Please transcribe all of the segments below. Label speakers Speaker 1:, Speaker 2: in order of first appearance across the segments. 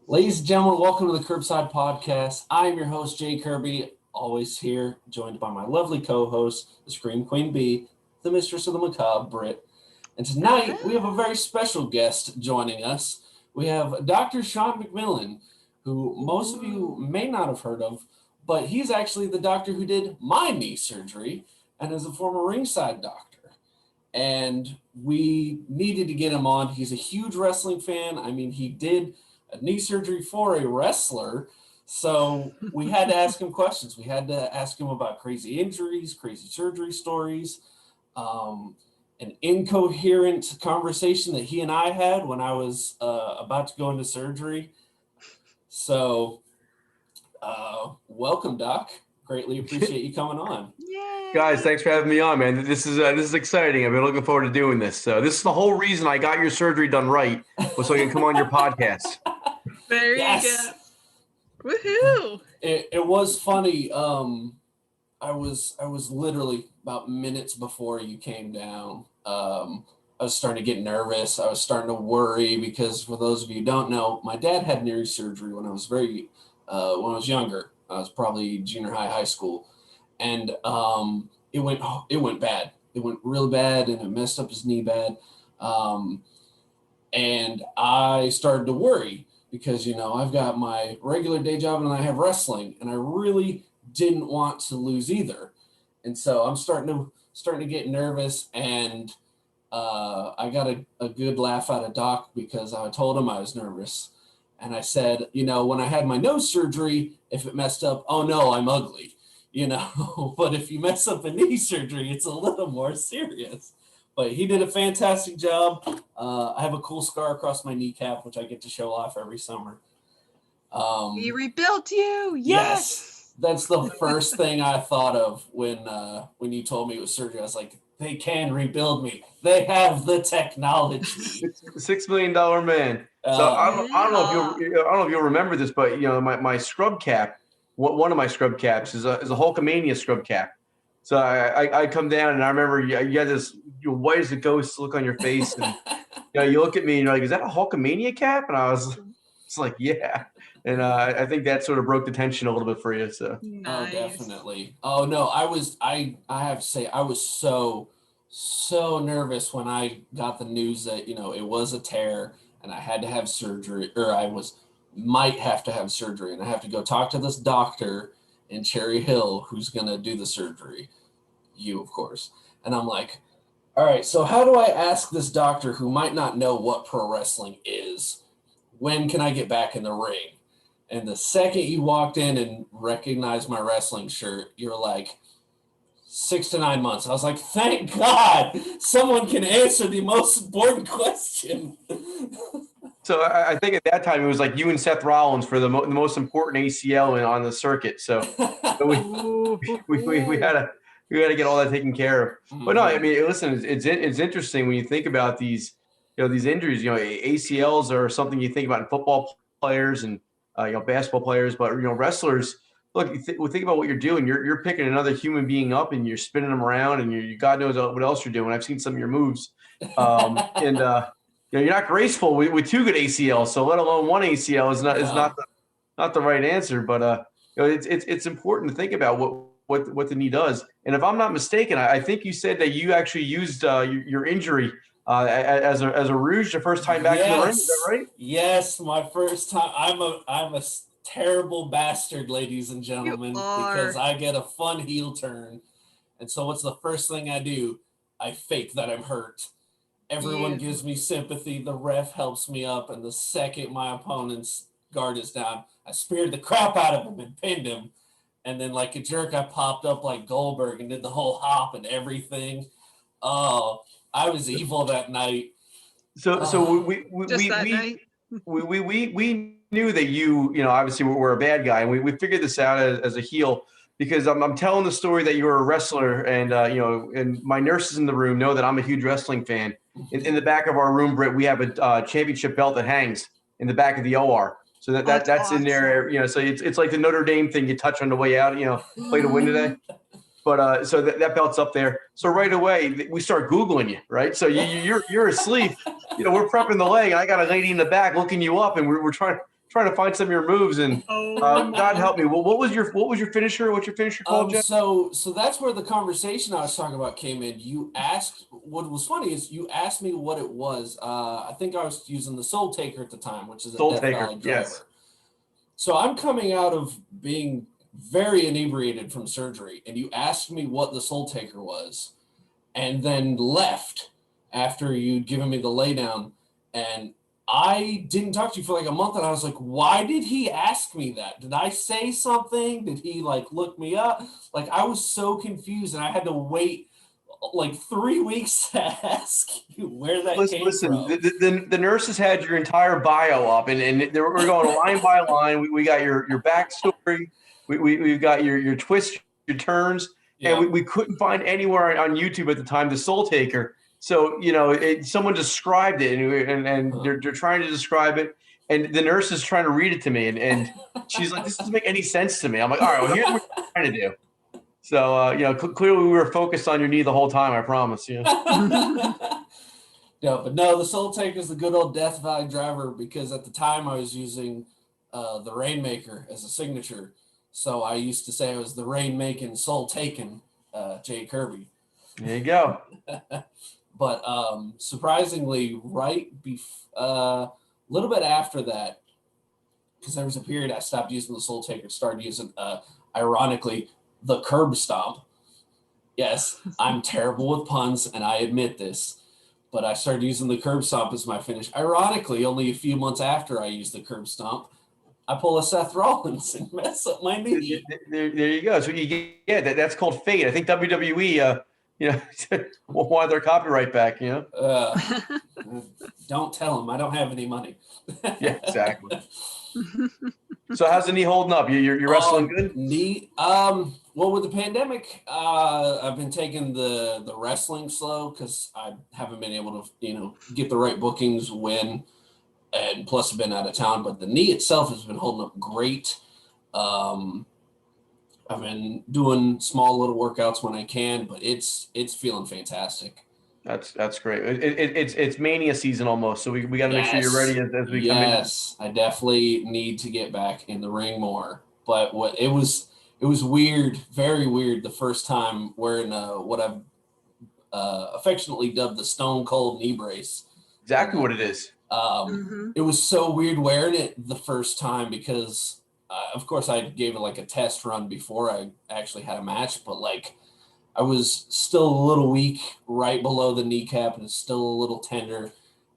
Speaker 1: Ladies and gentlemen, welcome to the Kirbside podcast. I am your host, Jay Kirby, always here, joined by my lovely co-host, the Scream Queen B, the mistress of the macabre, Britt. And tonight, we have a very special guest joining us. We have Dr. Sean Mcmillan, who most of you may not have heard of, but he's actually the doctor who did my knee surgery and is a former ringside doctor. And we needed to get him on. He's a huge wrestling fan. I mean, he did a knee surgery for a wrestler. So we had to ask him questions. We had to ask him about crazy injuries, crazy surgery stories, an incoherent conversation that he and I had when I was about to go into surgery. So welcome, Doc. Greatly appreciate you coming on.
Speaker 2: Yay.
Speaker 3: Guys, thanks for having me on, man. This is exciting. I've been looking forward to doing this. So this is the whole reason I got your surgery done right, was so I can come on your podcast.
Speaker 2: There
Speaker 1: Yes.
Speaker 2: you go. Woohoo!
Speaker 1: It was funny. I was literally about minutes before you came down. I was starting to get nervous. I was starting to worry because, for those of you who don't know, my dad had knee surgery when I was when I was younger. I was probably junior high school, and it went bad. It went really bad, and it messed up his knee bad. And I started to worry because, I've got my regular day job and I have wrestling, and I really didn't want to lose either. And so I'm starting to get nervous, and I got a good laugh out of Doc because I told him I was nervous. And I said, when I had my nose surgery, if it messed up, oh no, I'm ugly, but if you mess up a knee surgery, it's a little more serious. But he did a fantastic job. I have a cool scar across my kneecap, which I get to show off every summer.
Speaker 2: He rebuilt you. Yes.
Speaker 1: That's the first thing I thought of when you told me it was surgery. I was like, they can rebuild me. They have the technology.
Speaker 3: $6 million man. So I don't know if you'll remember this, but my scrub cap, one of my scrub caps is a Hulkamania scrub cap. So I come down and I remember you had this white as a ghost look on your face, and you look at me and you're like, "Is that a Hulkamania cap?" And I was like, "Yeah." And I think that sort of broke the tension a little bit for you. So
Speaker 2: Nice.
Speaker 1: Oh, definitely. Oh no, I have to say I was so nervous when I got the news that it was a tear and I had to have surgery, or might have to have surgery, and I have to go talk to this doctor in Cherry Hill who's gonna do the surgery. You, of course. And I'm like, all right, so how do I ask this doctor who might not know what pro wrestling is? When can I get back in the ring? And the second you walked in and recognized my wrestling shirt, you're like, 6 to 9 months. I was like, thank God someone can answer the most important question.
Speaker 3: So I think at that time it was like you and Seth Rollins for the most important ACL on the circuit. So we had to get all that taken care of. But no, I mean, listen, it's interesting when you think about these injuries. ACLs are something you think about in football players and basketball players, but wrestlers. Look, think about what you're doing. You're picking another human being up and you're spinning them around, and you God knows what else you're doing. I've seen some of your moves, and you're not graceful with two good ACLs. So let alone one ACL is not the right answer. But it's important to think about what the knee does. And if I'm not mistaken, I think you said that you actually used your injury as a ruse the first time back in the ring. Is that right?
Speaker 1: Yes, my first time. I'm a terrible bastard, ladies and gentlemen, because I get a fun heel turn. And so what's the first thing I do? I fake that I'm hurt. Everyone gives me sympathy. The ref helps me up. And the second my opponent's guard is down, I speared the crap out of him and pinned him. And then like a jerk, I popped up like Goldberg and did the whole hop and everything. Oh, I was evil that night.
Speaker 3: So we knew that you obviously were a bad guy, and we figured this out as a heel because I'm telling the story that you were a wrestler, and and my nurses in the room know that I'm a huge wrestling fan. In the back of our room, Britt, we have a championship belt that hangs in the back of the OR. So that's awesome. In there, so it's like the Notre Dame thing you touch on the way out, play to win today. But so that belt's up there. So right away we start Googling you, right? So you're asleep. We're prepping the leg, and I got a lady in the back looking you up, and we're trying trying to find some of your moves, and God help me. Well, what was your finisher? What's your finisher called, Jeff?
Speaker 1: So that's where the conversation I was talking about came in. You asked, what was funny is you asked me what it was. I think I was using the Soul Taker at the time, which is a Death Valley driver.
Speaker 3: Yes.
Speaker 1: So I'm coming out of being very inebriated from surgery, and you asked me what the Soul Taker was, and then left after you'd given me the laydown, and I didn't talk to you for like a month, and I was like, why did he ask me that? Did I say something? Did he like look me up? Like, I was so confused, and I had to wait like 3 weeks to ask you where that came from.
Speaker 3: The nurses had your entire bio up, and we're going line by line. We got your backstory. We've got your twists, your turns, and we couldn't find anywhere on YouTube at the time the Soul Taker. So, someone described it, and they're trying to describe it, and the nurse is trying to read it to me, and she's like, this doesn't make any sense to me. I'm like, all right, well, here's what we're trying to do. So, clearly we were focused on your knee the whole time, I promise.
Speaker 1: But no, the Soul Taker is the good old Death Valley driver, because at the time I was using the Rainmaker as a signature. So I used to say I was the Rainmaking Soul Taken Jay Kirby.
Speaker 3: There you go.
Speaker 1: But surprisingly, a little bit after that, because there was a period I stopped using the Soul Taker, started using, ironically, the Curb Stomp. Yes, I'm terrible with puns, and I admit this, but I started using the Curb Stomp as my finish. Ironically, only a few months after I used the Curb Stomp, I pull a Seth Rollins and mess up my knee.
Speaker 3: There you go. So that's called fate. I think WWE, want their copyright back.
Speaker 1: Don't tell them I don't have any money.
Speaker 3: Yeah, exactly. So how's the knee holding up? You're wrestling good?
Speaker 1: Knee. Well, with the pandemic, I've been taking the wrestling slow because I haven't been able to, get the right bookings when, and plus I've been out of town. But the knee itself has been holding up great. I've been doing small little workouts when I can, but it's feeling fantastic.
Speaker 3: That's great. It's mania season almost, so we got to make sure you're ready as we come in.
Speaker 1: Yes, I definitely need to get back in the ring more. But it was weird, very weird, the first time wearing what I've affectionately dubbed the Stone Cold knee brace.
Speaker 3: Exactly what it is.
Speaker 1: It was so weird wearing it the first time because, of course, I gave it like a test run before I actually had a match, but I was still a little weak right below the kneecap and still a little tender.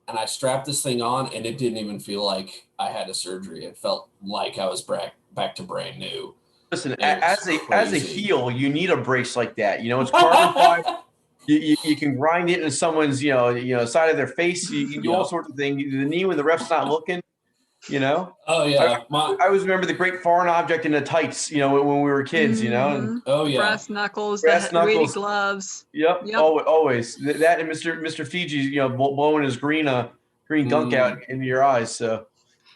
Speaker 1: And I strapped this thing on and it didn't even feel like I had a surgery. It felt like I was back to brand new.
Speaker 3: Listen, as a heel, you need a brace like that. It's carbon fiber. You can grind it into someone's, side of their face. You can do all sorts of things. The knee when the ref's not looking.
Speaker 1: Oh yeah.
Speaker 3: I always remember the great foreign object in the tights, when we were kids, And,
Speaker 1: oh yeah.
Speaker 2: Brass knuckles, weighty gloves.
Speaker 3: Yep. Always. That and Mr. Fiji, blowing his green gunk out into your eyes. So,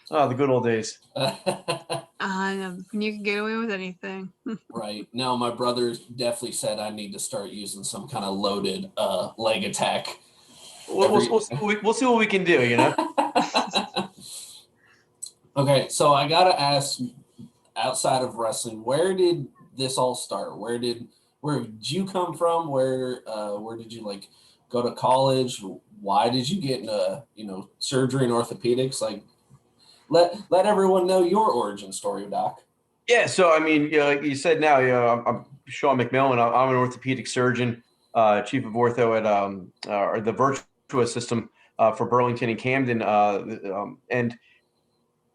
Speaker 3: the good old days.
Speaker 2: I know. You can get away with anything.
Speaker 1: Right. No, my brother definitely said I need to start using some kind of loaded leg attack.
Speaker 3: We'll see what we can do,
Speaker 1: Okay, so I gotta ask, outside of wrestling, where did this all start? Where did you come from? Where did you go to college? Why did you get into surgery and orthopedics? Let everyone know your origin story, Doc.
Speaker 3: Yeah, so I mean, like you said now, I'm Sean Mcmillan. I'm an orthopedic surgeon, chief of ortho at the Virtua system for Burlington and Camden, and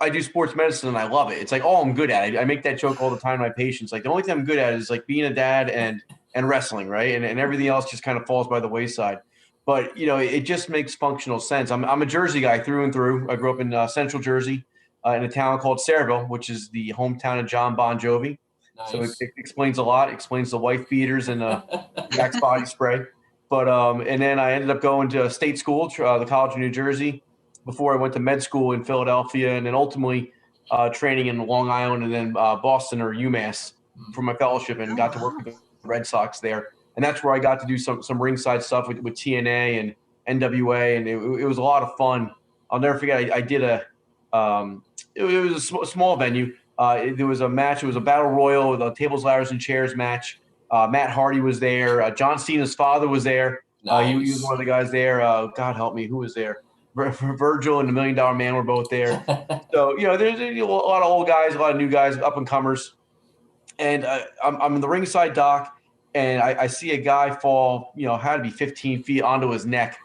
Speaker 3: I do sports medicine and I love it. It's all I'm good at. I make that joke all the time to my patients. The only thing I'm good at is being a dad and wrestling, right? And everything else just kind of falls by the wayside. But it just makes functional sense. I'm a Jersey guy through and through. I grew up in Central Jersey, in a town called Sayreville, which is the hometown of John Bon Jovi. Nice. So it explains a lot. It explains the wife beaters and Axe body spray. But and then I ended up going to state school, the College of New Jersey, before I went to med school in Philadelphia, and then ultimately training in Long Island and then Boston or UMass for my fellowship, and got to work with the Red Sox there. And that's where I got to do some ringside stuff with TNA and NWA, and it was a lot of fun. I'll never forget. I did It was a small venue. There was a match. It was a battle royal with a tables, ladders, and chairs match. Matt Hardy was there. John Cena's father was there.
Speaker 1: Nice.
Speaker 3: He was one of the guys there. God help me, who was there? Virgil and the $1 Million Man were both there. So, there's a lot of old guys, a lot of new guys, up and comers. And I'm in the ringside dock, and I see a guy fall, had to be 15 feet onto his neck.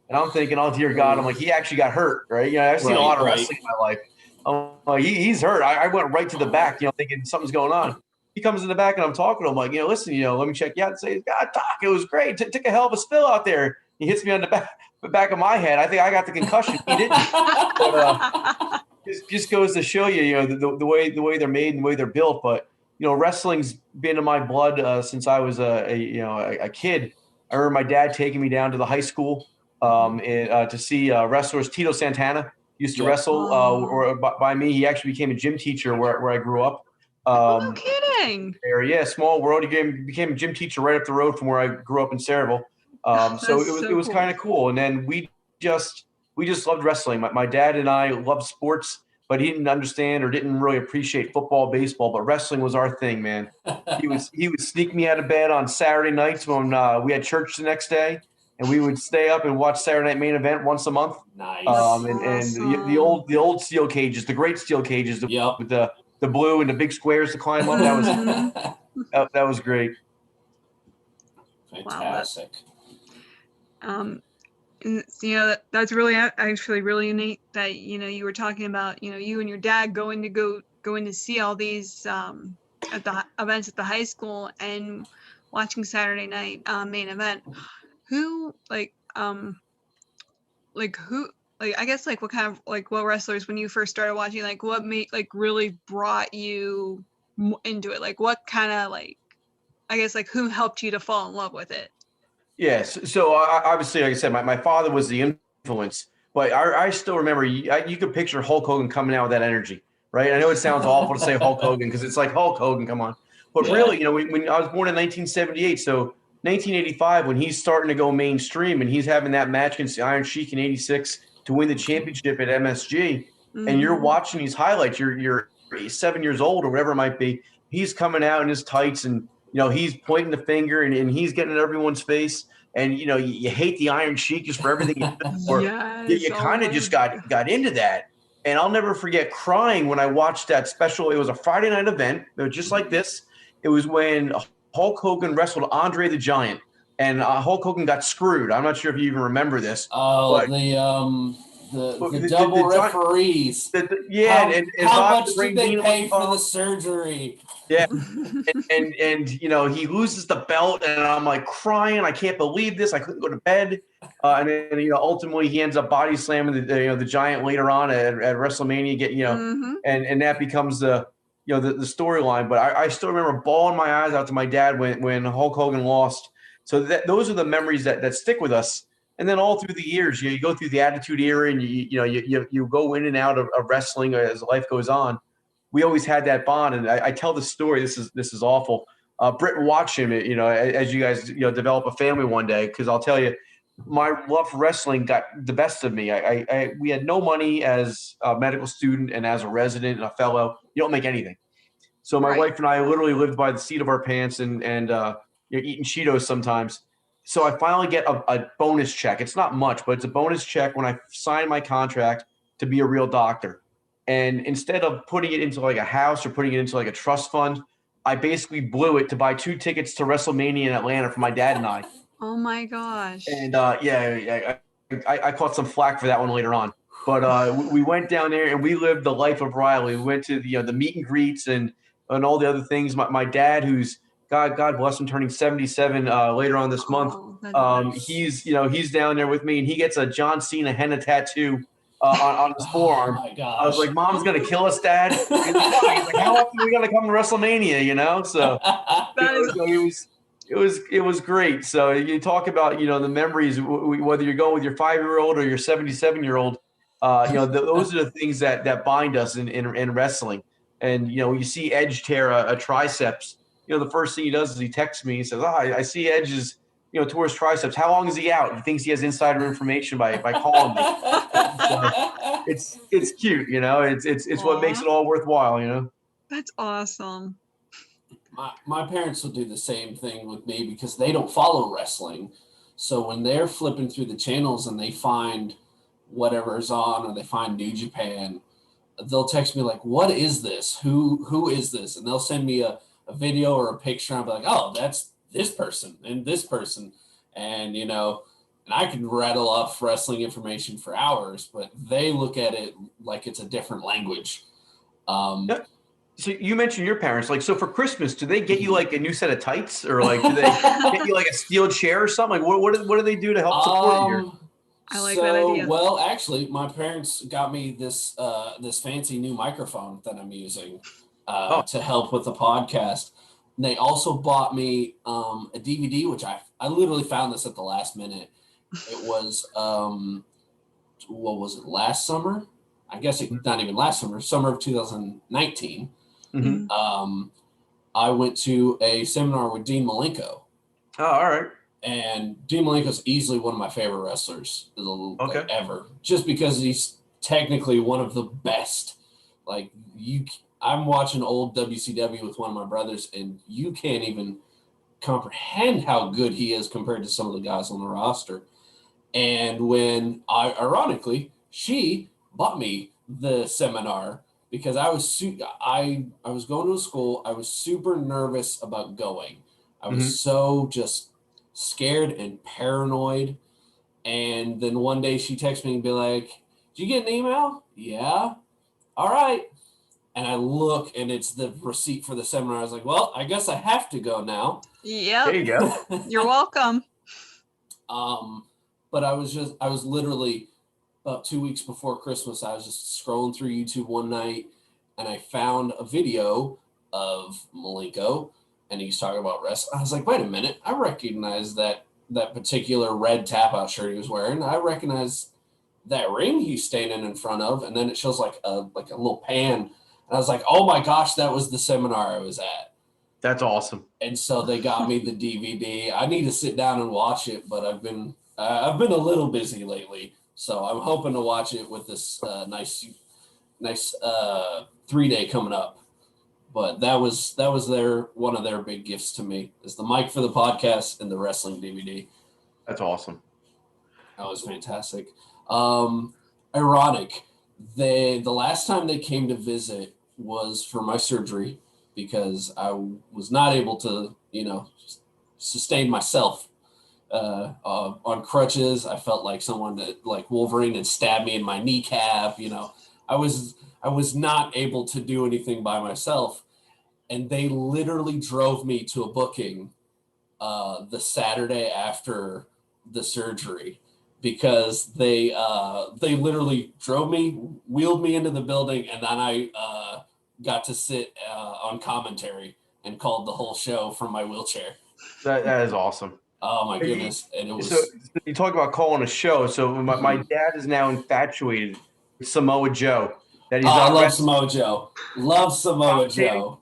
Speaker 3: And I'm thinking, oh, dear God. I'm like, he actually got hurt, right? I've seen a lot of wrestling in my life. I'm like, he's hurt. I went right to the back, thinking something's going on. He comes in the back, and I'm talking to him like, listen, let me check you out and say, God, Doc, it was great. Took a hell of a spill out there. He hits me on the back of my head. I think I got the concussion. He didn't. But, just goes to show you, the way they're made and the way they're built. But wrestling's been in my blood since I was a kid. I remember my dad taking me down to the high school to see wrestlers. Tito Santana used to wrestle by me. He actually became a gym teacher where I grew up.
Speaker 2: No kidding.
Speaker 3: Yeah, small world. He became a gym teacher right up the road from where I grew up in Sayreville. So it was kind of cool. And then we just loved wrestling. My dad and I loved sports, but he didn't understand or didn't really appreciate football, baseball. But wrestling was our thing, man. He would sneak me out of bed on Saturday nights when we had church the next day, and we would stay up and watch Saturday Night Main Event once a month.
Speaker 1: Nice.
Speaker 3: And the old steel cages, the great steel cages, with the blue and the big squares to climb up. That was great.
Speaker 1: Fantastic.
Speaker 2: Wow, and that's really actually really neat that you were talking about you and your dad going to see all these at the events at the high school and watching Saturday Night Main Event. I guess what kind of what wrestlers when you first started watching, what made really brought you into it, what kind of I guess who helped you to fall in love with it?
Speaker 3: Yes. So obviously, like I said, my father was the influence, but I still remember you could picture Hulk Hogan coming out with that energy, right? I know it sounds awful to say Hulk Hogan because it's like Hulk Hogan, come on. But really, when I was born in 1978, so 1985, when he's starting to go mainstream and he's having that match against the Iron Sheik in '86 to win the championship at MSG, and you're watching these highlights, you're 7 years old or whatever it might be, he's coming out in his tights and he's pointing the finger and he's getting in everyone's face. And, you hate the Iron Sheik just for everything. You kind of just got into that. And I'll never forget crying when I watched that special. It was a Friday night event. It was just like this. It was when Hulk Hogan wrestled Andre the Giant. And Hulk Hogan got screwed. I'm not sure if you even remember this.
Speaker 1: Oh, the double referees.
Speaker 3: How
Speaker 1: much did they pay for the surgery?
Speaker 3: Yeah, and he loses the belt, and I'm like crying. I can't believe this. I couldn't go to bed, and then ultimately he ends up body slamming the Giant later on at WrestleMania. And that becomes the storyline. But I still remember bawling my eyes out to my dad when Hulk Hogan lost. So those are the memories that stick with us. And then all through the years, you go through the Attitude Era, and you go in and out of wrestling as life goes on. We always had that bond, and I tell this story. This is awful. Britt watched him, as you guys develop a family one day. Because I'll tell you, my love for wrestling got the best of me. We had no money as a medical student and as a resident and a fellow. You don't make anything. So my wife and I literally lived by the seat of our pants and eating Cheetos sometimes. So I finally get a bonus check. It's not much, but it's a bonus check when I sign my contract to be a real doctor. And instead of putting it into a house or putting it into a trust fund, I basically blew it to buy 2 tickets to WrestleMania in Atlanta for my dad and I.
Speaker 2: Oh my gosh.
Speaker 3: And I caught some flack for that one later on. But we went down there and we lived the life of Riley. We went to the meet and greets and all the other things. My dad, who's God bless him, turning 77 later on this month.
Speaker 2: Nice.
Speaker 3: He's down there with me, and he gets a John Cena henna tattoo on his forearm.
Speaker 1: Oh my gosh.
Speaker 3: I was like, "Mom's gonna kill us, Dad." He's like, "How often are we gonna come to WrestleMania?" So it was great. So you talk about the memories, whether you're going with your 5-year-old or your 77-year-old. Those are the things that bind us in wrestling. And when you see Edge tear a triceps, the first thing he does is he texts me. He says, "I see Edge is tore his triceps. How long is he out? He thinks he has insider information by calling me. It's cute, It's what makes it all worthwhile,
Speaker 2: That's awesome.
Speaker 1: My parents will do the same thing with me because they don't follow wrestling. So when they're flipping through the channels and they find whatever's on or they find New Japan, they'll text me like, what is this? Who is this? And they'll send me a video or a picture. And I'll be like, oh, that's this person and this person. And, and I can rattle off wrestling information for hours, but they look at it like it's a different language.
Speaker 3: Yeah. So you mentioned your parents, so for Christmas, do they get you like a new set of tights, or do they get you like a steel chair or something? Like what do they do to help support you?
Speaker 2: I like that idea.
Speaker 1: Well, actually, my parents got me this fancy new microphone that I'm using to help with the podcast. And they also bought me a DVD, which I literally found this at the last minute. It was what was it, last summer? I guess not even last summer of 2019.
Speaker 3: Mm-hmm.
Speaker 1: I went to a seminar with Dean Malenko.
Speaker 3: Oh, all right.
Speaker 1: And Dean Malenko is easily one of my favorite wrestlers ever, just because he's technically one of the best. I'm watching old WCW with one of my brothers, and you can't even comprehend how good he is compared to some of the guys on the roster. And when ironically, she bought me the seminar because I was going to a school. I was super nervous about going. I was so just scared and paranoid. And then one day she texted me and be like, did you get an email? Yeah. All right. And I look and it's the receipt for the seminar. I was like, well, I guess I have to go now.
Speaker 2: Yep.
Speaker 3: There you go.
Speaker 2: You're welcome.
Speaker 1: But I was literally about 2 weeks before Christmas, I was just scrolling through YouTube one night and I found a video of Malenko and he's talking about wrestling. I was like, wait a minute, I recognize that particular red tap-out shirt he was wearing. I recognize that ring he's standing in front of. And then it shows like a little pan. And I was like, oh my gosh, that was the seminar I was at.
Speaker 3: That's awesome.
Speaker 1: And so they got me the DVD. I need to sit down and watch it, but I've been a little busy lately. So I'm hoping to watch it with this nice 3-day coming up. But that was one of their big gifts to me is the mic for the podcast and the wrestling DVD.
Speaker 3: That's awesome.
Speaker 1: That was fantastic. Ironic. The last time they came to visit was for my surgery because I was not able to, sustain myself on crutches. I felt like someone that like Wolverine had stabbed me in my kneecap. I was not able to do anything by myself. And they literally drove me to a booking the Saturday after the surgery because they literally drove me, wheeled me into the building, and then I got to sit on commentary and called the whole show from my wheelchair.
Speaker 3: That is awesome.
Speaker 1: Oh my goodness. And it was
Speaker 3: so you talk about calling a show. So my dad is now infatuated with Samoa Joe. That he's
Speaker 1: I love Samoa Joe. Love Samoa Joe.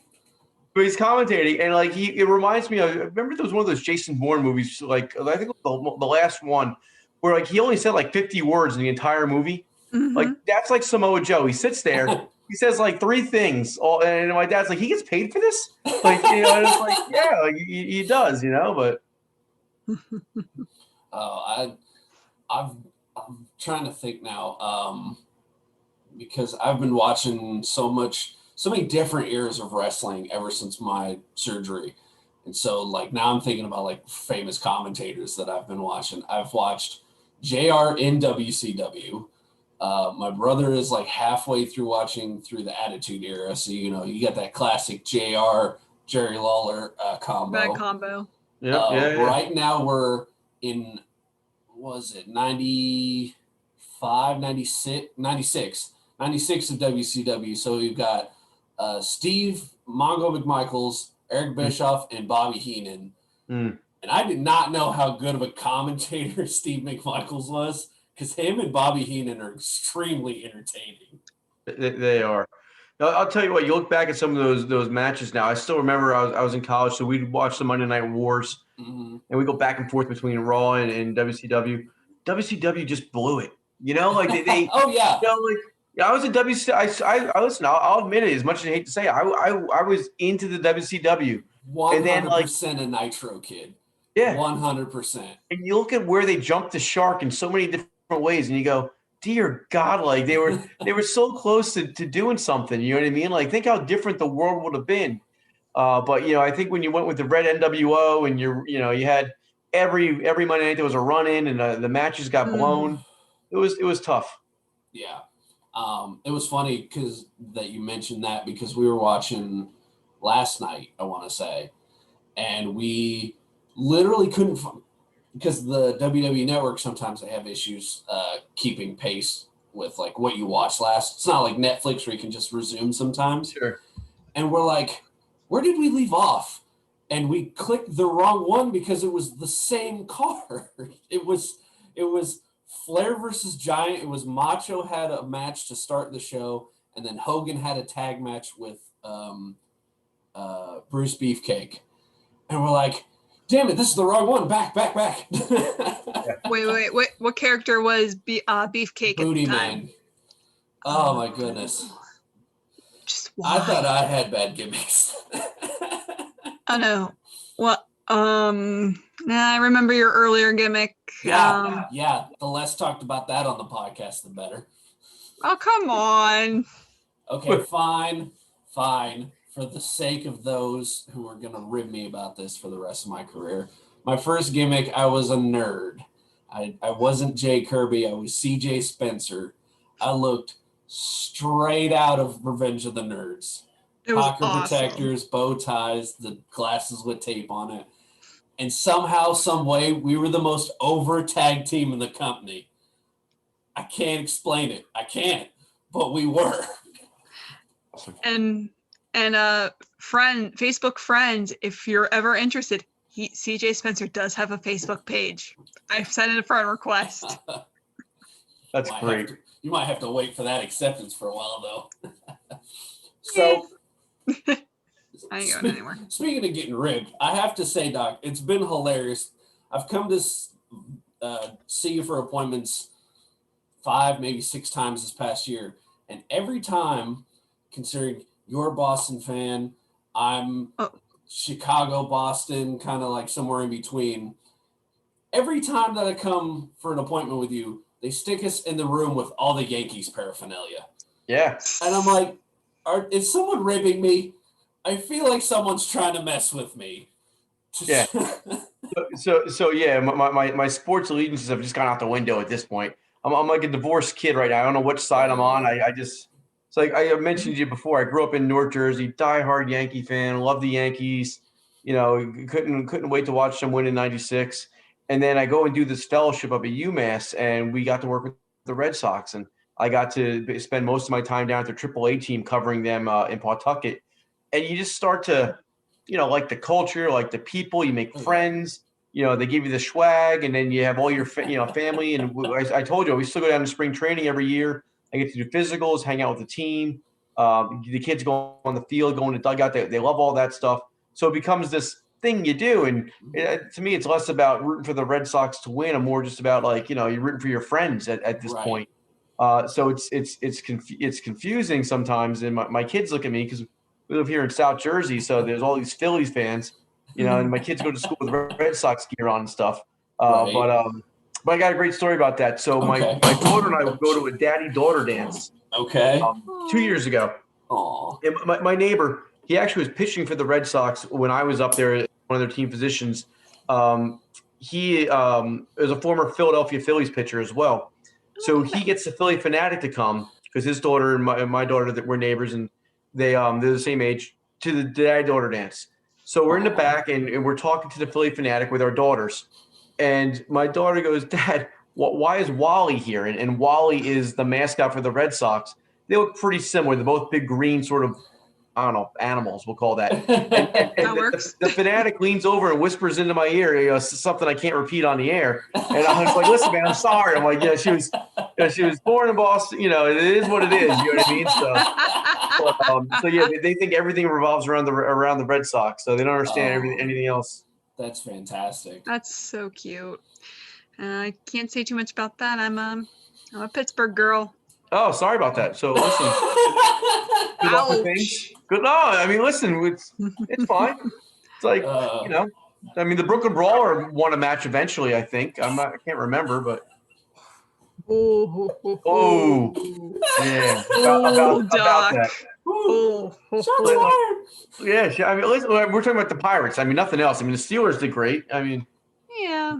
Speaker 3: But he's commentating, and it reminds me of, remember there was one of those Jason Bourne movies, I think it was the last one, where he only said 50 words in the entire movie.
Speaker 2: Mm-hmm.
Speaker 3: That's like Samoa Joe. He sits there, he says 3 things, and my dad's like, he gets paid for this? And it's like, yeah, he does, but.
Speaker 1: I'm trying to think now, because I've been watching so many different eras of wrestling ever since my surgery. And so now I'm thinking about famous commentators that I've been watching. I've watched JR in WCW. My brother is halfway through watching through the Attitude Era. So, you got that classic JR, Jerry Lawler combo.
Speaker 2: That combo.
Speaker 3: Yeah.
Speaker 1: Right now we're in, was it 95, 96 of WCW. So we've got Steve Mongo McMichaels, Eric Bischoff, and Bobby Heenan. And I did not know how good of a commentator Steve McMichaels was because him and Bobby Heenan are extremely entertaining.
Speaker 3: They are. Now, I'll tell you what, you look back at some of those matches now. I still remember I was in college, so we'd watch the Monday Night Wars
Speaker 1: Mm-hmm.
Speaker 3: And we go back and forth between Raw and WCW. WCW just blew it. Like they
Speaker 1: Oh yeah.
Speaker 3: I was a WCW. I listen. I'll admit it. As much as I hate to say it, I was into the WCW.
Speaker 1: 100% a Nitro kid.
Speaker 3: Yeah,
Speaker 1: 100%.
Speaker 3: And you look at where they jumped the shark in so many different ways, and you go, "Dear God!" Like they were so close to doing something. You know what I mean? Like think how different the world would have been. But I think when you went with the red NWO and you had every Monday night there was a run in and the matches got blown. It was tough.
Speaker 1: Yeah. It was funny because that you mentioned that because we were watching last night, I want to say, and we literally couldn't because the WWE Network sometimes they have issues keeping pace with like what you watched last. It's not like Netflix where you can just resume sometimes.
Speaker 3: Sure.
Speaker 1: And we're like, where did we leave off? And we clicked the wrong one because it was the same card. It was Flair versus Giant. It was Macho had a match to start the show, and then Hogan had a tag match with Bruce Beefcake. And we're like, damn it, this is the wrong one. Back.
Speaker 2: Wait. What character was Beefcake
Speaker 1: Booty
Speaker 2: at the time?
Speaker 1: Man. Oh my goodness.
Speaker 2: Just why?
Speaker 1: I thought I had bad gimmicks.
Speaker 2: I know. Well, I remember your earlier gimmick.
Speaker 1: Yeah. The less talked about that on the podcast, the better.
Speaker 2: Oh, come on.
Speaker 1: Okay, fine. For the sake of those who are going to rib me about this for the rest of my career, my first gimmick, I was a nerd. I wasn't Jay Kirby. I was CJ Spencer. I looked straight out of Revenge of the Nerds.
Speaker 2: It was
Speaker 1: Pocket
Speaker 2: awesome.
Speaker 1: protectors, bow ties, the glasses with tape on it. And somehow, some way, we were the most over tag team in the company. I can't explain it. I can't. But we were.
Speaker 2: And Facebook friends, if you're ever interested, CJ Spencer does have a Facebook page. I've sent in a friend request.
Speaker 3: That's great.
Speaker 1: You might have to wait for that acceptance for a while, though.
Speaker 2: So, I ain't going anywhere.
Speaker 1: Speaking of getting ribbed, I have to say, Doc, it's been hilarious. I've come to see you for appointments 5, maybe 6 times this past year. And every time, considering you're a Boston fan, I'm Chicago, Boston, kind of like somewhere in between. Every time that I come for an appointment with you, they stick us in the room with all the Yankees paraphernalia.
Speaker 3: Yeah.
Speaker 1: And I'm like, is someone ribbing me? I feel like someone's trying to mess with me.
Speaker 3: Yeah. So yeah, my sports allegiances have just gone out the window at this point. I'm like a divorced kid right now. I don't know which side I'm on. It's like I mentioned to you before. I grew up in North Jersey, diehard Yankee fan, love the Yankees. Couldn't wait to watch them win in '96. And then I go and do this fellowship up at UMass, and we got to work with the Red Sox, and I got to spend most of my time down at the AAA team covering them in Pawtucket. And you just start to, like the culture, like the people. You make friends. They give you the swag, and then you have all your family. And I told you, we still go down to spring training every year. I get to do physicals, hang out with the team. The kids go on the field, go in the dugout. They love all that stuff. So it becomes this thing you do. And to me, it's less about rooting for the Red Sox to win and more just about you're rooting for your friends at this point. So it's confusing sometimes. And my kids look at me because we live here in South Jersey. So there's all these Phillies fans, and my kids go to school with Red Sox gear on and stuff. But I got a great story about that. So my daughter and I would go to a daddy-daughter dance.
Speaker 1: Okay.
Speaker 3: 2 years ago.
Speaker 1: Aww.
Speaker 3: And my neighbor, he actually was pitching for the Red Sox when I was up there as one of their team physicians. He is a former Philadelphia Phillies pitcher as well. So he gets the Philly Fanatic to come because his daughter and my daughter that were neighbors, and they're the same age, to the daddy-daughter dance. So we're in the back and we're talking to the Philly Fanatic with our daughters. And my daughter goes, "Dad, why is Wally here?" And Wally is the mascot for the Red Sox. They look pretty similar. They're both big green sort of, I don't know, animals, we'll call that. And the Fanatic leans over and whispers into my ear, something I can't repeat on the air. And I was like, "Listen, man, I'm sorry." I'm like, she was born in Boston. It is what it is. You know what I mean? So yeah, they think everything revolves around the Red Sox. So they don't understand anything else.
Speaker 1: That's fantastic.
Speaker 2: That's so cute. I can't say too much about that. I'm a Pittsburgh girl.
Speaker 3: Oh, sorry about that. So listen, good luck with things. Good. No, I mean, listen, it's fine. It's like I mean, the Brooklyn Brawler won a match eventually. I think I can't remember, but oh yeah, about that.
Speaker 1: Shots fired.
Speaker 3: Yeah, I mean, listen, we're talking about the Pirates. I mean, nothing else. I mean, the Steelers did great. I mean,
Speaker 2: yeah.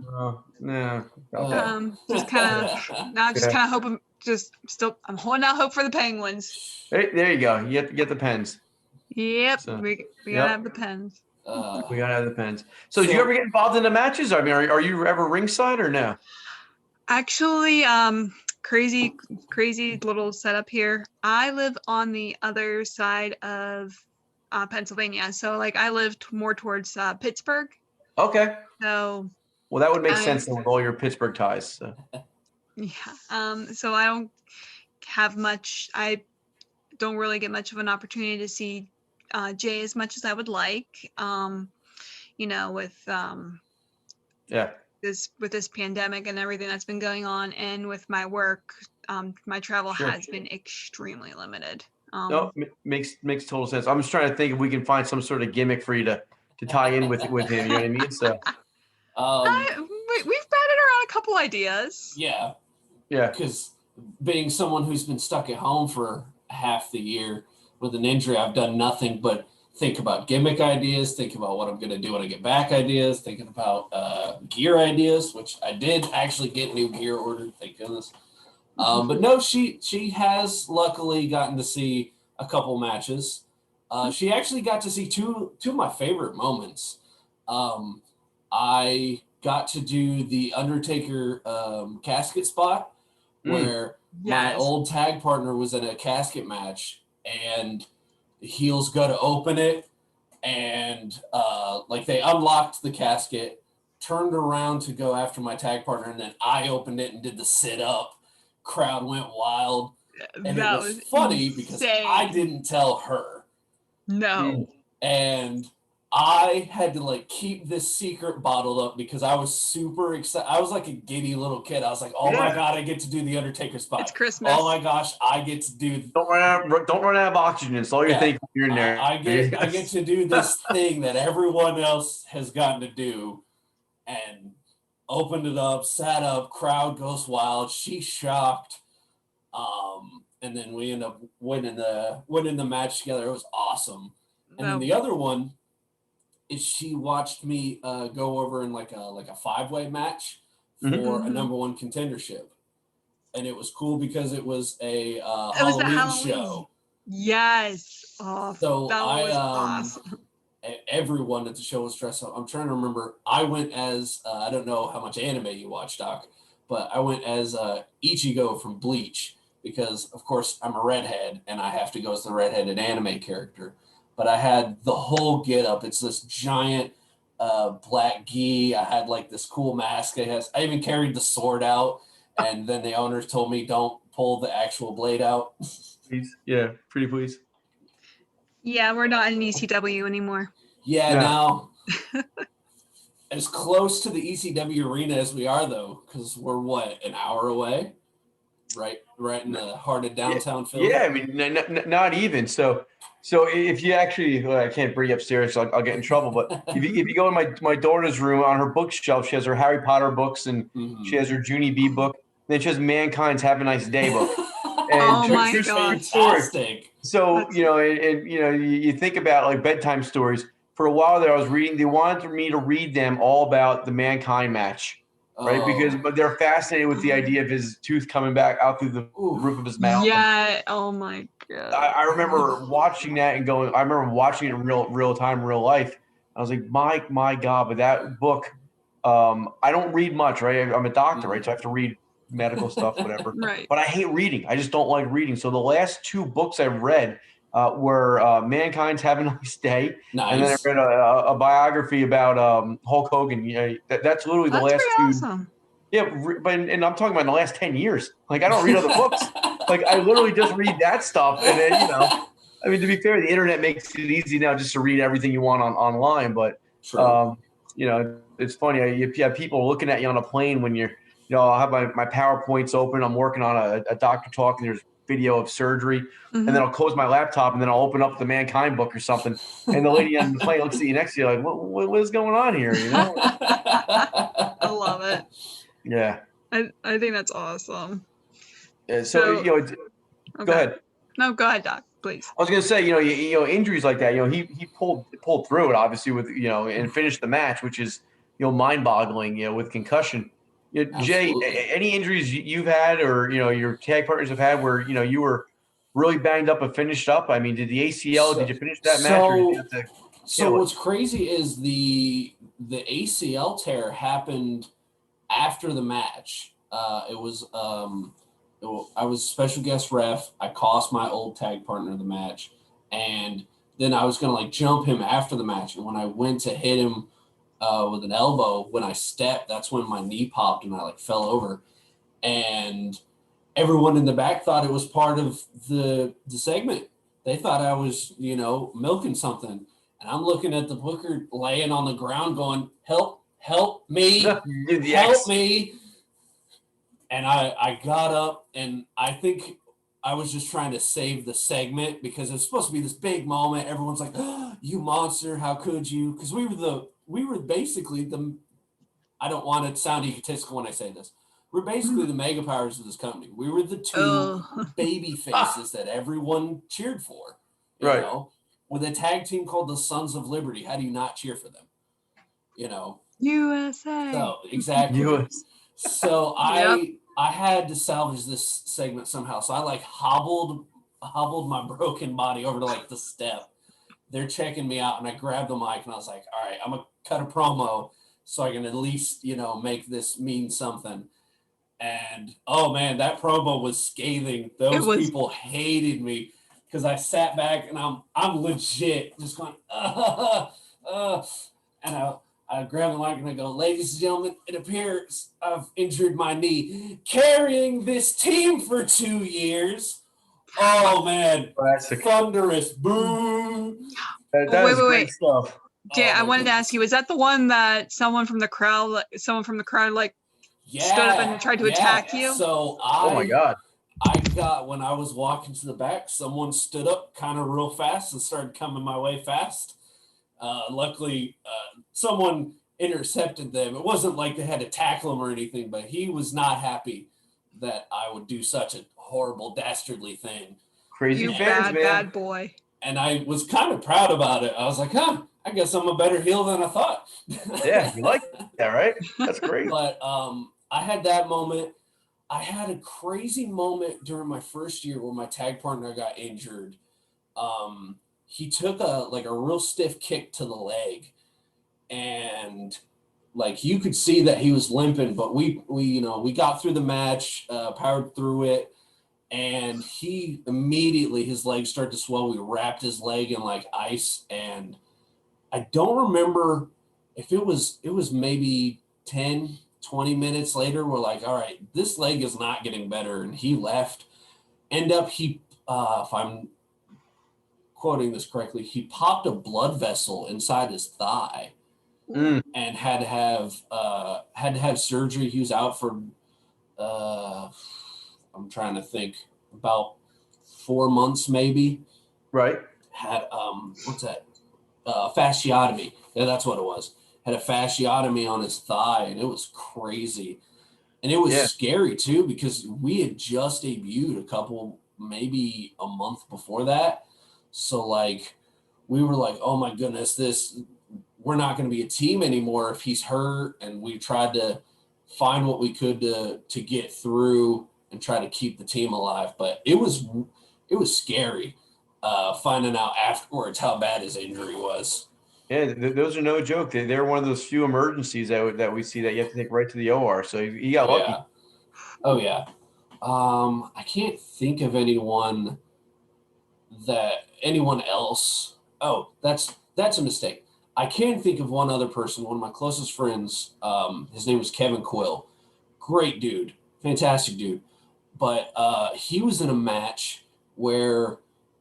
Speaker 3: Just
Speaker 2: kind of hoping. I'm holding out hope for the Penguins.
Speaker 3: Hey, there you go. You get the Pens.
Speaker 2: Yep, so, we gotta have the Pens.
Speaker 3: We gotta have the Pens. So, did you ever get involved in the matches? I mean, are you ever ringside or no?
Speaker 2: Actually, crazy little setup here. I live on the other side of Pennsylvania, so like I lived more towards Pittsburgh.
Speaker 3: Okay.
Speaker 2: So.
Speaker 3: Well, that would make sense with all your Pittsburgh ties. So.
Speaker 2: Yeah. So I don't have much. I don't really get much of an opportunity to see Jay as much as I would like. With this pandemic and everything that's been going on, and with my work, my travel has been extremely limited.
Speaker 3: No, makes total sense. I'm just trying to think if we can find some sort of gimmick for you to tie in with him. You know what I mean? So.
Speaker 2: We've batted around a couple ideas.
Speaker 1: Yeah.
Speaker 3: Yeah.
Speaker 1: Because being someone who's been stuck at home for half the year with an injury, I've done nothing but think about gimmick ideas, think about what I'm going to do when I get back ideas, thinking about gear ideas, which I did actually get new gear ordered, thank goodness. But no, she has luckily gotten to see a couple matches. She actually got to see two of my favorite moments. I got to do the Undertaker casket spot where my old tag partner was in a casket match, and the heels go to open it, and they unlocked the casket, turned around to go after my tag partner, and then I opened it and did the sit up. Crowd went wild, and it was funny because I didn't tell her.
Speaker 2: No.
Speaker 1: And I had to keep this secret bottled up because I was super excited. I was like a giddy little kid. I was like, "Oh my god, I get to do the Undertaker spot!
Speaker 2: It's Christmas!
Speaker 1: Oh my gosh, I get to do."
Speaker 3: Don't run out of oxygen. It's all you're thinking. You're in there.
Speaker 1: I get to do this thing that everyone else has gotten to do, and opened it up, sat up. Crowd goes wild. She's shocked, and then we end up winning the match together. It was awesome. And then the other one is she watched me go over in like a 5-way match for a number one contendership. And it was cool because it was a Halloween show.
Speaker 2: Yes. Oh,
Speaker 1: so
Speaker 2: that was awesome.
Speaker 1: Everyone at the show was dressed up. I'm trying to remember. I went as, I don't know how much anime you watch, Doc, but I went as Ichigo from Bleach because, of course, I'm a redhead and I have to go as the redheaded anime character. But I had the whole get up. It's this giant black gi. I had this cool mask. I even carried the sword out. And then the owners told me, don't pull the actual blade out.
Speaker 3: Please. Yeah, pretty please.
Speaker 2: Yeah, we're not in ECW anymore.
Speaker 1: Yeah. Now, as close to the ECW arena as we are, though, because we're, an hour away? Right in the heart of downtown Philly?
Speaker 3: Yeah, I mean, not even. So if you actually, I can't bring you upstairs, so I'll get in trouble. But if you go in my daughter's room, on her bookshelf, she has her Harry Potter books, and she has her Junie B book. Then she has Mankind's Have a Nice Day book. And
Speaker 2: oh my god!
Speaker 1: Fantastic.
Speaker 3: So you think about bedtime stories. For a while there, I was reading. They wanted me to read them all about the Mankind match. Right, but they're fascinated with the idea of his tooth coming back out through the roof of his mouth.
Speaker 2: Yeah. Oh my god.
Speaker 3: I remember watching that and going. I remember watching it in real time, real life. I was like, my god! But that book, I don't read much. Right, I'm a doctor, right, so I have to read medical stuff, whatever.
Speaker 2: Right.
Speaker 3: But I hate reading. I just don't like reading. So the last 2 books I read were Mankind's Have a Nice Day, and then I read a biography about Hulk Hogan. That's literally the last 2.
Speaker 2: Awesome.
Speaker 3: Yeah, and I'm talking about in the last 10 years. I don't read other books. I literally just read that stuff, and then I mean, to be fair, the internet makes it easy now just to read everything you want online. But it's funny. You have people looking at you on a plane when you're, I'll have my PowerPoints open. I'm working on a doctor talk, and there's video of surgery. And then I'll close my laptop, and then I'll open up the Mankind book or something. And the lady on the plane looks at you next to you like, what is going on here?
Speaker 2: I love it.
Speaker 3: Yeah.
Speaker 2: I think that's awesome.
Speaker 3: So go ahead.
Speaker 2: No, go ahead, Doc, please.
Speaker 3: I was going to say, injuries like that, he pulled through it, obviously, with, and finished the match, which is, mind-boggling, with concussion. Jay, any injuries you've had or, your tag partners have had where, you were really banged up and finished up? I mean, did the ACL, did you finish that match? Or did you have to
Speaker 1: what's crazy is the ACL tear happened after the match. I was special guest ref. I cost my old tag partner the match, and then I was gonna jump him after the match. And when I went to hit him with an elbow, when I stepped, that's when my knee popped and I fell over. And everyone in the back thought it was part of the segment. They thought I was, milking something. And I'm looking at the booker laying on the ground going, help me, help me. And I got up, and I think I was just trying to save the segment because it's supposed to be this big moment. Everyone's like, oh, you monster, how could you? Because we were basically I don't want to sound egotistical when I say this. We're basically the mega powers of this company. We were the two baby faces that everyone cheered for. You know, with a tag team called the Sons of Liberty. How do you not cheer for them?
Speaker 2: USA.
Speaker 1: So exactly. So I had to salvage this segment somehow. So I hobbled my broken body over to the step. They're checking me out, and I grabbed the mic and I was like, all right, I'm gonna cut a promo so I can at least, make this mean something. And oh man, that promo was scathing. Those people hated me because I sat back and I'm legit just going, and I grab the mic and I go, ladies and gentlemen, it appears I've injured my knee carrying this team for 2 years. Oh man, classic. Thunderous boom.
Speaker 3: That is great stuff.
Speaker 2: Jay, I wanted to ask you, is that the one that someone from the crowd stood up and tried to attack you?
Speaker 1: So
Speaker 3: oh my God.
Speaker 1: When I was walking to the back, someone stood up kind of real fast and started coming my way fast. Luckily, someone intercepted them. It wasn't like they had to tackle him or anything, but he was not happy that I would do such a horrible, dastardly thing.
Speaker 3: Crazy fans, man.
Speaker 2: Bad boy.
Speaker 1: And I was kind of proud about it. I was like, I guess I'm a better heel than I thought.
Speaker 3: Yeah, you like that, right? That's great.
Speaker 1: But I had that moment. I had a crazy moment during my first year where my tag partner got injured. He took a real stiff kick to the leg, and you could see that he was limping, but we got through the match, powered through it, and he immediately, his legs started to swell. We wrapped his leg in ice, and I don't remember if it was maybe 10, 20 minutes later, we're like, all right, this leg is not getting better. And he left. He, if I'm quoting this correctly, he popped a blood vessel inside his thigh and had to have surgery. He was out for, I'm trying to think, about 4 months maybe.
Speaker 3: Right.
Speaker 1: Had, what's that? Fasciotomy. Yeah, that's what it was. Had a fasciotomy on his thigh, and it was crazy. And it was scary too, because we had just debuted maybe a month before that. So we were like, oh my goodness, we're not going to be a team anymore if he's hurt. And we tried to find what we could to get through and try to keep the team alive. But it was scary finding out afterwards how bad his injury was.
Speaker 3: Yeah, those are no joke. They're one of those few emergencies that we see that you have to take right to the OR. So he got lucky.
Speaker 1: Oh yeah. I can't think of anyone else. Oh, that's a mistake. I can think of one other person, one of my closest friends. His name was Kevin Quill. Great dude, fantastic dude. But he was in a match where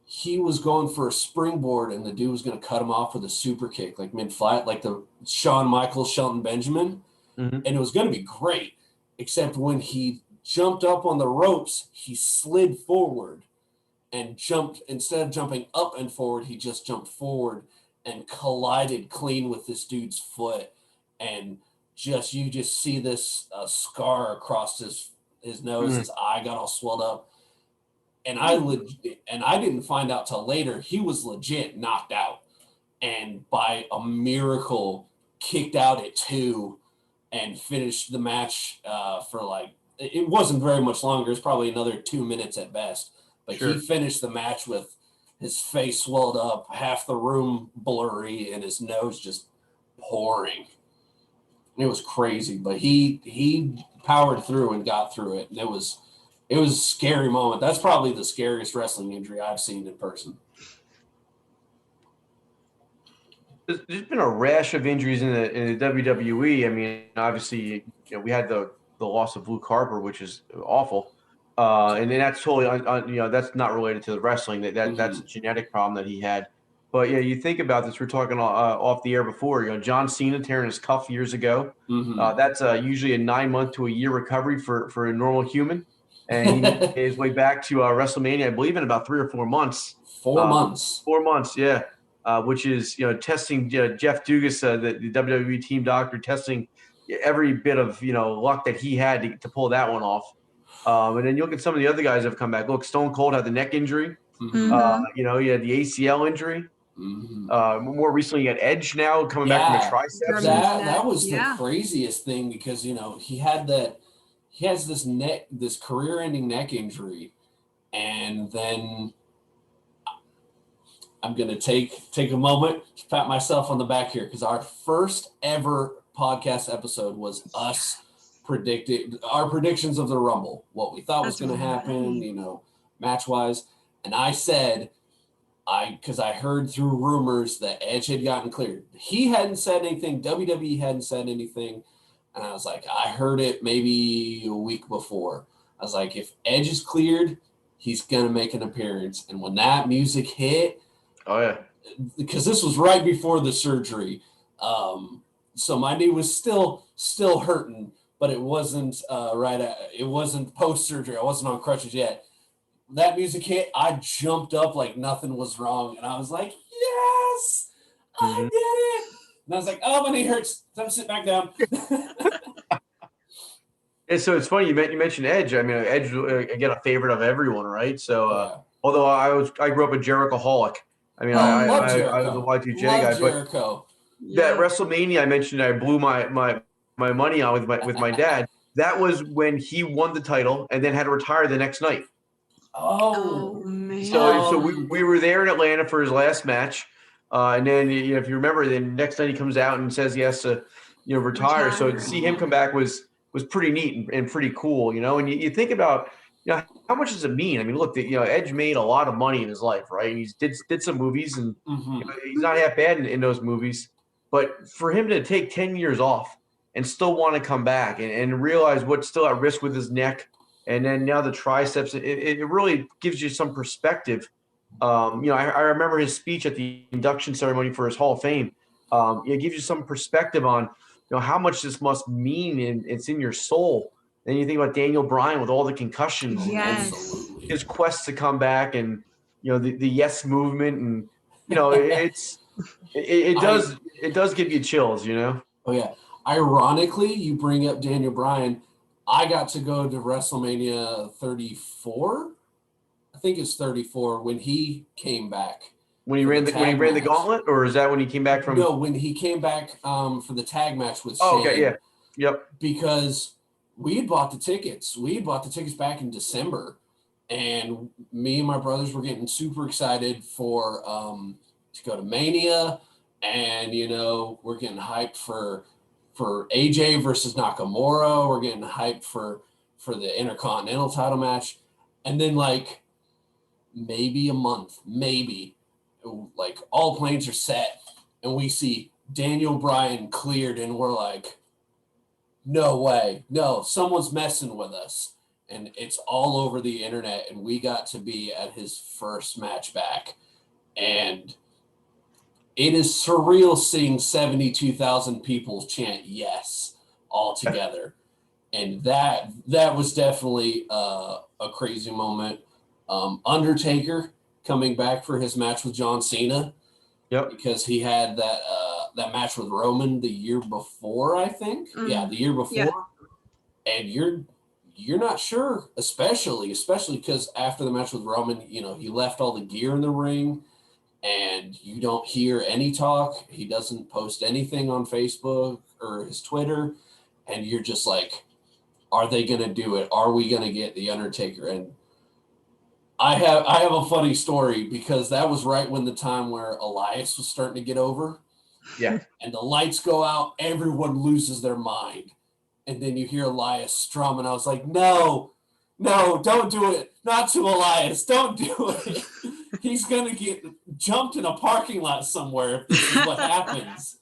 Speaker 1: he was going for a springboard and the dude was going to cut him off with a super kick, like mid-flat, like the Shawn Michaels, Shelton Benjamin.
Speaker 3: Mm-hmm.
Speaker 1: And it was going to be great, except when he jumped up on the ropes, he slid forward and jumped. Instead of jumping up and forward, he just jumped forward and collided clean with this dude's foot. And you just see this scar across his nose. His eye got all swelled up. And I didn't find out till later he was legit knocked out, and by a miracle kicked out at 2 and finished the match for like, it wasn't very much longer. It was probably another 2 minutes at best, but
Speaker 3: Sure.
Speaker 1: he finished the match with his face swelled up, half the room blurry, and his nose just pouring. It was crazy, but he powered through and got through it, and it was a scary moment. That's probably the scariest wrestling injury I've seen in person.
Speaker 3: There's been a rash of injuries in the WWE. I mean, obviously, we had the loss of Luke Harper, which is awful, and then that's totally that's not related to the wrestling. That's a genetic problem that he had. But yeah, you think about this. We're talking off the air before. John Cena tearing his cuff years ago. That's usually a 9-month to a year recovery for a normal human. And he made his way back to WrestleMania, I believe, in about 3 or 4 months.
Speaker 1: 4 months.
Speaker 3: 4 months, yeah. Which is, testing Jeff Dugas, the WWE team doctor, testing every bit of, luck that he had to pull that one off. And then you look at some of the other guys that have come back. Look, Stone Cold had the neck injury. He had the ACL injury. More recently, you had Edge now coming back from a triceps.
Speaker 1: That was the craziest thing because, he has this career-ending neck injury, and then I'm going to take a moment to pat myself on the back here because our first ever podcast episode was us predicting our predictions of the Rumble, what we thought was going to happen, match-wise. And I said, because I heard through rumors that Edge had gotten cleared. He hadn't said anything. WWE hadn't said anything. And I was like, I heard it maybe a week before. I was like, if Edge is cleared, he's going to make an appearance. And when that music hit, because this was right before the surgery. So my knee was still hurting, but it wasn't it wasn't post-surgery. I wasn't on crutches yet. That music hit, I jumped up like nothing was wrong. And I was like, yes, I did it. And I was like, oh, my knee hurts. Time to sit back down.
Speaker 3: And so it's funny you mentioned Edge. I mean, Edge again a favorite of everyone, right? So although I grew up a Jericho-holic. I mean, I was a Y2J guy,
Speaker 1: Jericho.
Speaker 3: But that WrestleMania I mentioned, I blew my money on with my dad. That was when he won the title and then had to retire the next night.
Speaker 2: Oh man!
Speaker 3: So we were there in Atlanta for his last match, and then if you remember, then next night he comes out and says he has to retire. So to see him come back was pretty neat and pretty cool, And you think about how much does it mean? I mean, look, Edge made a lot of money in his life, right? And he did some movies, and he's not half bad in those movies. But for him to take 10 years off and still want to come back and realize what's still at risk with his neck. And then now the triceps, it really gives you some perspective. I remember his speech at the induction ceremony for his Hall of Fame. It gives you some perspective on, how much this must mean, and it's in your soul. Then you think about Daniel Bryan with all the concussions, and his quest to come back, and the yes movement, and it does give you chills, Oh
Speaker 1: yeah. Ironically, you bring up Daniel Bryan. I got to go to WrestleMania 34. I think it's 34 when he came back.
Speaker 3: When he ran the gauntlet, or is that when he came back from?
Speaker 1: No, when he came back for the tag match with Shane.
Speaker 3: Oh, okay, yeah, yep.
Speaker 1: Because we had bought the tickets. We had bought the tickets back in December, and me and my brothers were getting super excited for to go to Mania, and we're getting hyped for AJ versus Nakamura. We're getting hyped for the Intercontinental title match. And then maybe a month, all planes are set and we see Daniel Bryan cleared and we're like, no way. No, someone's messing with us. and it's all over the internet. And we got to be at his first match back, and it is surreal seeing 72,000 people chant yes all together. And that was definitely a crazy moment. Undertaker coming back for his match with John Cena.
Speaker 3: Yep.
Speaker 1: Because he had that match with Roman the year before, I think. Yeah, the year before.
Speaker 2: Yeah.
Speaker 1: And you're not sure, especially because after the match with Roman, he left all the gear in the ring, and you don't hear any talk. He doesn't post anything on Facebook or his Twitter, and you're just like, are they going to do it? Are we going to get the Undertaker? And I have a funny story, because that was right when the time where Elias was starting to get over.
Speaker 3: Yeah.
Speaker 1: And the lights go out, everyone loses their mind. And then you hear Elias strum, and I was like, no, don't do it. Not to Elias. Don't do it. He's going to get jumped in a parking lot somewhere if this is what happens.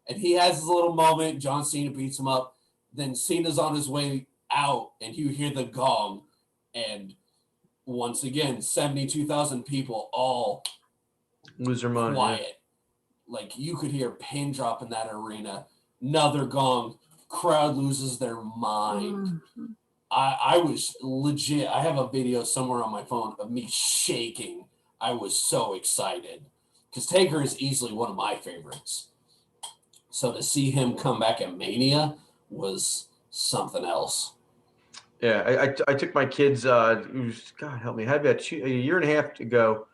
Speaker 1: And he has his little moment. John Cena beats him up. Then Cena's on his way out, and you hear the gong. And once again, 72,000 people all
Speaker 3: Lose their mind.
Speaker 1: quiet.
Speaker 3: Yeah.
Speaker 1: Like, you could hear a pin drop in that arena. Another gong. Crowd loses their mind. I was legit. I have a video somewhere on my phone of me shaking. I was so excited, because Taker is easily one of my favorites. So to see him come back at Mania was something else.
Speaker 3: Yeah, I took my kids. God help me, had about a year and a half ago.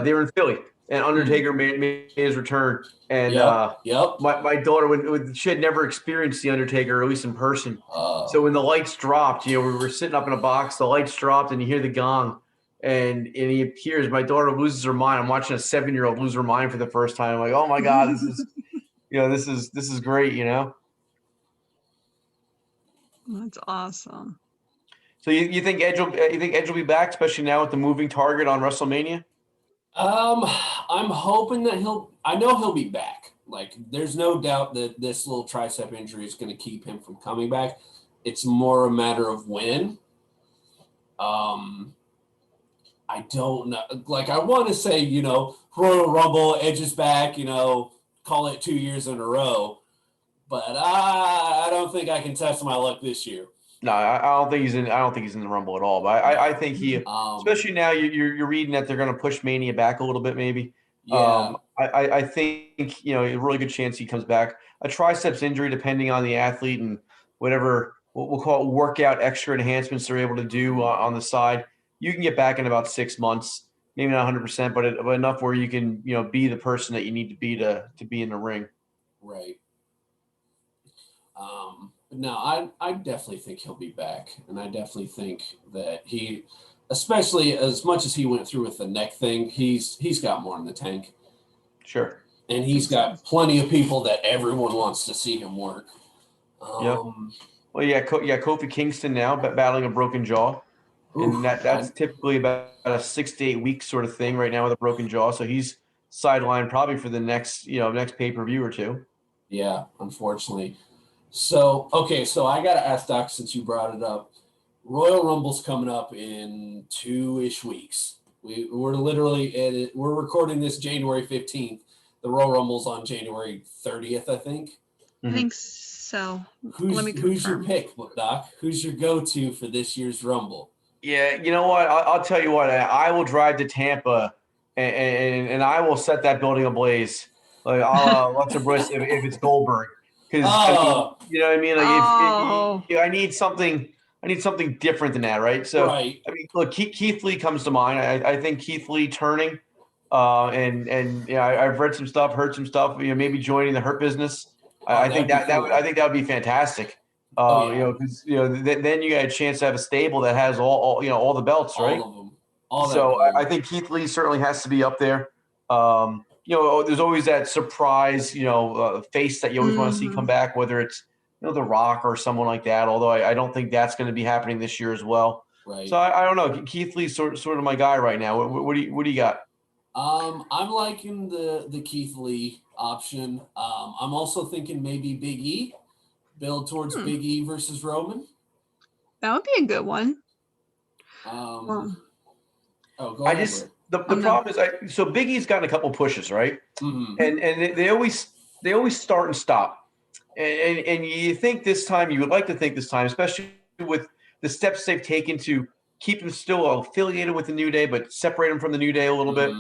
Speaker 3: They were in Philly, and Undertaker made his return. And
Speaker 1: Yep.
Speaker 3: my daughter, when she had never experienced the Undertaker, or at least in person. So when the lights dropped, we were sitting up in a box. The lights dropped, and you hear the gong, and he appears. My daughter loses her mind. I'm watching a 7-year-old lose her mind for the first time. I'm like, oh my God, this is, this is great.
Speaker 2: That's awesome.
Speaker 3: So you think Edge will be back, especially now with the moving target on WrestleMania?
Speaker 1: I'm hoping that he'll be back. Like, there's no doubt that this little tricep injury is going to keep him from coming back. It's more a matter of when. I don't know. Like, I want to say, Royal Rumble, Edge is back, call it 2 years in a row. But I don't think I can test my luck this year.
Speaker 3: No, I don't think he's in. I don't think he's in the Rumble at all. But I think he, especially now, you're reading that they're going to push Mania back a little bit, maybe.
Speaker 1: Yeah.
Speaker 3: I think a really good chance he comes back. A triceps injury, depending on the athlete and whatever we'll call it, workout extra enhancements they're able to do on the side, you can get back in about 6 months. Maybe not 100%, but enough where you can be the person that you need to be in the ring.
Speaker 1: Right. No, I definitely think he'll be back, and I definitely think that he, especially as much as he went through with the neck thing, he's got more in the tank.
Speaker 3: Sure.
Speaker 1: And he's got plenty of people that everyone wants to see him work.
Speaker 3: Yep. Well, Kofi Kingston now battling a broken jaw, and that's typically about a 6 to 8 week sort of thing right now with a broken jaw. So he's sidelined probably for the next pay-per-view or two.
Speaker 1: Yeah, unfortunately. So I got to ask Doc, since you brought it up, Royal Rumble's coming up in 2-ish weeks. We're literally we're recording this January 15th. The Royal Rumble's on January 30th, I think.
Speaker 2: I think so.
Speaker 1: Who's your pick, Doc? Who's your go-to for this year's Rumble?
Speaker 3: Yeah, you know what? I'll tell you what. I will drive to Tampa, and I will set that building ablaze. Like, let's embrace if it's Goldberg, because you know what I mean. Like, I need something. I need something different than that, right? So,
Speaker 1: right.
Speaker 3: I mean, look, Keith Lee comes to mind. I think Keith Lee turning, and I've read some stuff, heard some stuff. Maybe joining the Hurt Business. I think that would be fantastic. Because then you got a chance to have a stable that has all the belts, right?
Speaker 1: All of them.
Speaker 3: So I think Keith Lee certainly has to be up there. There's always that surprise, face that you always want to see come back, whether it's The Rock or someone like that. Although I don't think that's going to be happening this year as well.
Speaker 1: Right.
Speaker 3: So I don't know. Keith Lee's sort of my guy right now. What do you got?
Speaker 1: I'm liking the Keith Lee option. I'm also thinking maybe Big E, build towards Big E versus Roman.
Speaker 2: That would be a good one. Well,
Speaker 1: Go ahead.
Speaker 3: The problem is, so Big E's gotten a couple pushes, right?
Speaker 1: Mm-hmm.
Speaker 3: And they always start and stop. And you think this time, you would like to think this time, especially with the steps they've taken to keep him still affiliated with the New Day, but separate him from the New Day a little bit.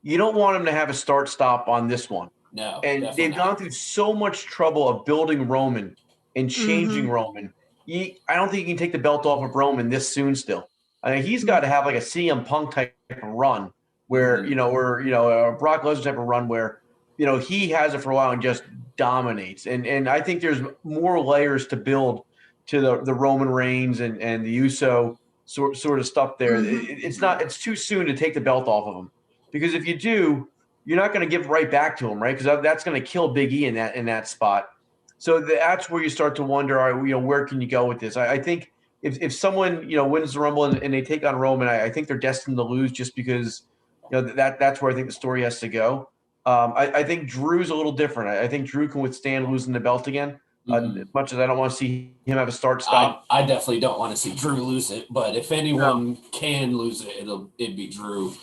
Speaker 3: You don't want him to have a start-stop on this one.
Speaker 1: No,
Speaker 3: and they've gone through so much trouble of building Roman and changing Roman. I don't think you can take the belt off of Roman this soon still. I mean, he's got to have like a CM Punk type of run where, a Brock Lesnar type of run where, he has it for a while and just dominates. And I think there's more layers to build to the Roman Reigns and the Uso sort of stuff there. It's too soon to take the belt off of him, because if you do, you're not going to give right back to him, right? Because that's going to kill Big E in that spot. So that's where you start to wonder, all right, where can you go with this? I think if someone wins the Rumble and they take on Roman, I think they're destined to lose, just because that's where I think the story has to go. I think Drew's a little different. I think Drew can withstand losing the belt again. As much as I don't want to see him have a start-stop.
Speaker 1: I definitely don't want to see Drew lose it, but if anyone can lose it, it'd be Drew.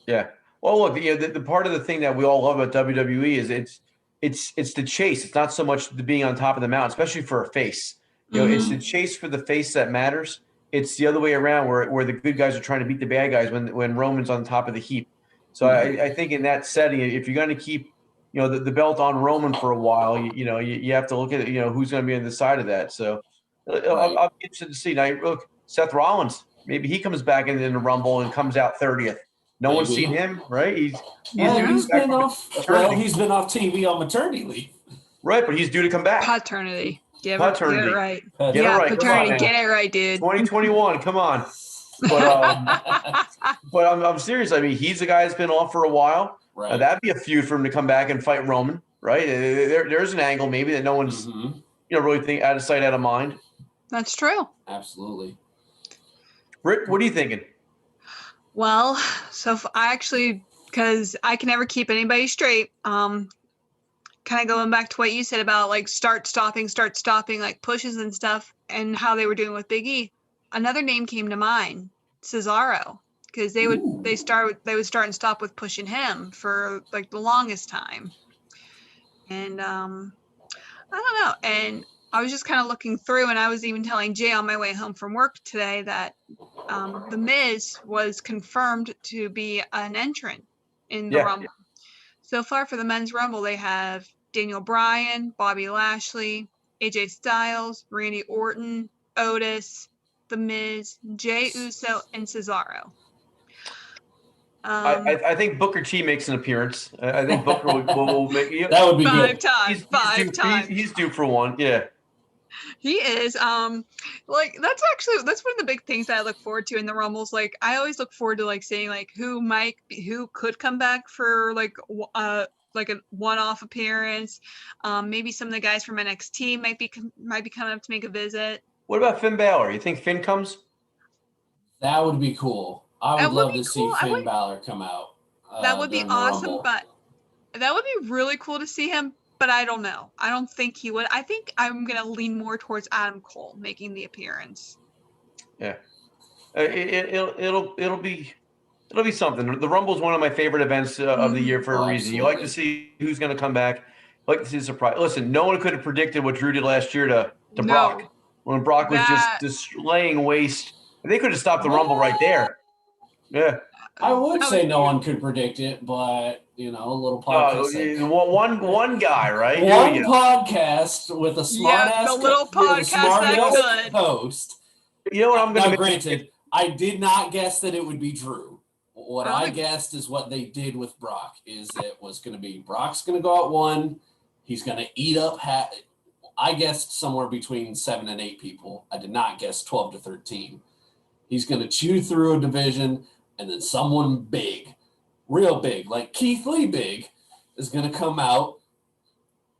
Speaker 3: Yeah. Well, look, the part of the thing that we all love about WWE is it's the chase. It's not so much the being on top of the mountain, especially for a face. It's the chase for the face that matters. It's the other way around, where the good guys are trying to beat the bad guys when Roman's on top of the heap. So I think in that setting, if you're going to keep the belt on Roman for a while, you have to look at who's going to be on the side of that. So I'll be interested to see. Now, look, Seth Rollins, maybe he comes back in the Rumble and comes out 30th. No one's seen him, right? He's
Speaker 1: been off TV on maternity leave.
Speaker 3: Right, but he's due to come back.
Speaker 2: Paternity. Get it right.
Speaker 3: Get it right.
Speaker 2: Paternity. Get it right, dude.
Speaker 3: 2021. Come on. But I'm serious. I mean, he's a guy that's been off for a while.
Speaker 1: Right.
Speaker 3: That'd be a feud for him to come back and fight Roman, right? There's an angle maybe that no one's really think out of sight, out of mind.
Speaker 2: That's true.
Speaker 1: Absolutely.
Speaker 3: Britt, what are you thinking?
Speaker 2: Well, so because I can never keep anybody straight. Kind of going back to what you said about like start stopping, like pushes and stuff, and how they were doing with Big E. Another name came to mind, Cesaro, because they would start and stop with pushing him for like the longest time. And I don't know. And I was just kind of looking through, and I was even telling Jay on my way home from work today that The Miz was confirmed to be an entrant in the Rumble. So far for the Men's Rumble, they have Daniel Bryan, Bobby Lashley, AJ Styles, Randy Orton, Otis, The Miz, Jey Uso, and Cesaro.
Speaker 3: I think Booker T makes an appearance. I think Booker will make it.
Speaker 1: That would be
Speaker 2: five
Speaker 1: good.
Speaker 2: times.
Speaker 3: He's due for one. Yeah.
Speaker 2: He is. Like that's one of the big things that I look forward to in the Rumbles. Like I always look forward to like seeing like who could come back for like a one-off appearance. Maybe some of the guys from NXT might be coming up to make a visit.
Speaker 3: What about Finn Balor? You think Finn comes?
Speaker 1: That would be cool. I would love to see Finn Balor come out.
Speaker 2: That would be awesome, but that would be really cool to see him. But I don't know. I don't think he would. I think I'm going to lean more towards Adam Cole making the appearance. Yeah.
Speaker 3: It'll be something. The Rumble is one of my favorite events of the year for a reason. You like to see who's going to come back. You like to see the surprise. Listen, no one could have predicted what Drew did last year to Brock. When Brock was just laying waste. They could have stopped the Rumble right there. Yeah.
Speaker 1: I would say no one could predict it, but a little podcast.
Speaker 3: One guy, right?
Speaker 1: One podcast with a smart ass.
Speaker 2: The little podcast that could
Speaker 1: host.
Speaker 3: You know what I'm going to.
Speaker 1: Granted, I did not guess that it would be Drew. What I guessed is what they did with Brock. Is it was going to be Brock's going to go out one. He's going to eat up. I guessed somewhere between 7 and 8 people. I did not guess 12 to 13. He's going to chew through a division. And then someone big, real big, like Keith Lee big, is going to come out.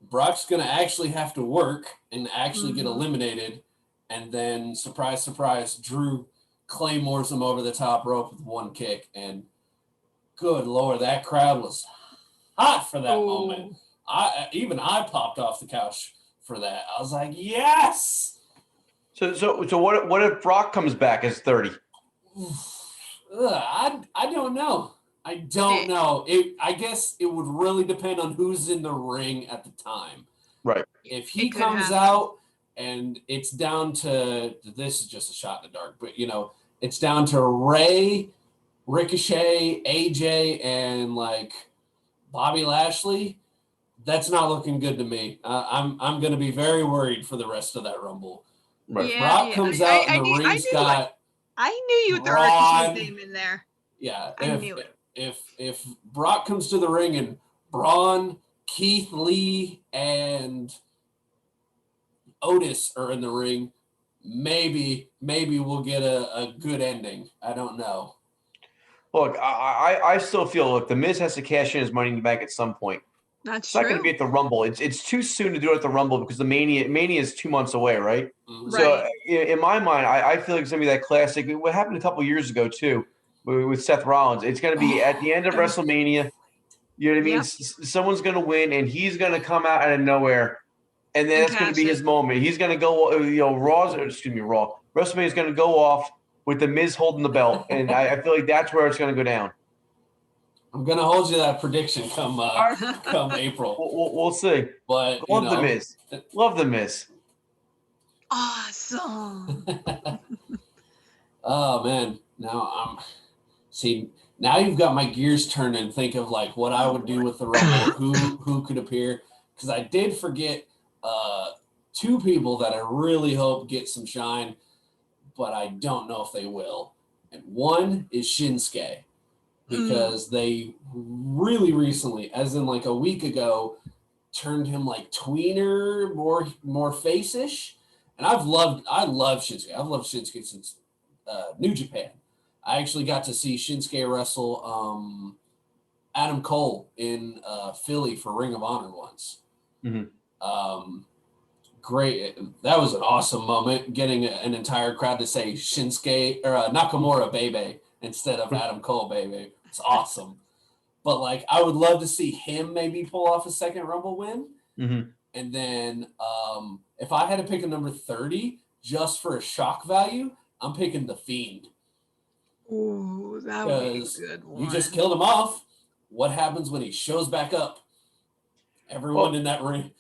Speaker 1: Brock's going to actually have to work and actually get eliminated. And then, surprise, surprise, Drew claymores him over the top rope with one kick. And good Lord, that crowd was hot for that moment. I popped off the couch for that. I was like, yes!
Speaker 3: So what if Brock comes back as 30?
Speaker 1: I don't know. I don't know. I guess it would really depend on who's in the ring at the time.
Speaker 3: Right.
Speaker 1: If he
Speaker 2: It could
Speaker 1: comes
Speaker 2: happen.
Speaker 1: out and it's down to, this is just a shot in the dark, but it's down to Ray, Ricochet, AJ, and like Bobby Lashley, that's not looking good to me. I'm going to be very worried for the rest of that Rumble.
Speaker 3: Right.
Speaker 1: If Brock comes out and the ring's got
Speaker 2: I knew you would throw
Speaker 1: Braun,
Speaker 2: Ricochet's name in there.
Speaker 1: yeah,
Speaker 2: I knew it.
Speaker 1: If Brock comes to the ring and Braun, Keith Lee, and Otis are in the ring, maybe we'll get a good ending. I don't know.
Speaker 3: Look, I still feel, look, the Miz has to cash in his money in the bank at some point.
Speaker 2: That's
Speaker 3: It's not going to be
Speaker 2: true.
Speaker 3: at the Rumble. It's too soon to do it at the Rumble because the Mania is 2 months away, right?
Speaker 1: Mhm.
Speaker 3: So in my mind, I feel like it's going to be that classic. What happened a couple years ago too with Seth Rollins. It's going to be at the end of WrestleMania. You know what I mean?
Speaker 2: Yep.
Speaker 3: Someone's going to win, and he's going to come out of nowhere, and then
Speaker 2: And
Speaker 3: it's going to be
Speaker 2: cash
Speaker 3: his
Speaker 2: it.
Speaker 3: moment. He's going to go, Raw. WrestleMania is going to go off with the Miz holding the belt, and I feel like that's where it's going to go down.
Speaker 1: I'm gonna hold you to that prediction come April.
Speaker 3: We'll see.
Speaker 1: But
Speaker 3: Love the Miz. Love the Miz.
Speaker 2: Awesome.
Speaker 1: Oh man, now you've got my gears turning. Think of like what I would do with the Rumble, who could appear, because I did forget two people that I really hope get some shine, but I don't know if they will. And one is Shinsuke, because they really recently, as in like a week ago, turned him like tweener, more face-ish. And I love Shinsuke. I've loved Shinsuke since New Japan. I actually got to see Shinsuke wrestle Adam Cole in Philly for Ring of Honor once.
Speaker 3: Mm-hmm.
Speaker 1: Great. That was an awesome moment, getting an entire crowd to say Shinsuke or Nakamura Bebe instead of Adam Cole Bebe. It's awesome. But like, I would love to see him maybe pull off a second Rumble win.
Speaker 3: Mm-hmm.
Speaker 1: And then if I had to pick a number 30 just for a shock value, I'm picking The Fiend.
Speaker 2: Ooh, that would be a good one.
Speaker 1: You just killed him off. What happens when he shows back up? Everyone in that ring.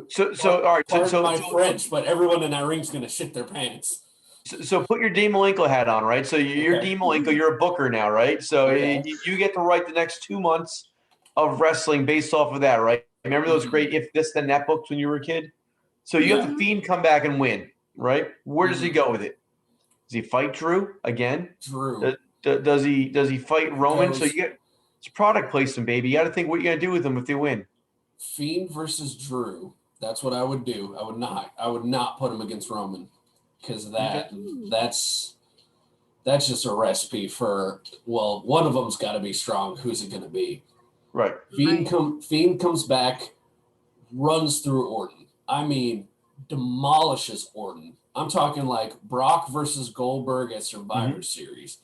Speaker 3: So all right.
Speaker 1: Pardon my French, but everyone in that ring's going to shit their pants.
Speaker 3: So put your Dean Malenko hat on, right? So you're
Speaker 1: Okay.
Speaker 3: Dean Malenko, you're a booker now, right? So you get to write the next 2 months of wrestling based off of that, right? Remember those great If This Then That books when you were a kid? So you have The Fiend come back and win, right? Where does he go with it? Does he fight Drew again?
Speaker 1: Drew.
Speaker 3: Does he fight Roman? So you get it's product placement, baby. You got to think what you're gonna do with them if they win.
Speaker 1: Fiend versus Drew. That's what I would do. I would not put him against Roman, because that's just a recipe for, well, one of them's got to be strong. Who's it going to be?
Speaker 3: Right.
Speaker 1: Fiend comes back, runs through Orton. I mean, demolishes Orton. I'm talking like Brock versus Goldberg at Survivor Series.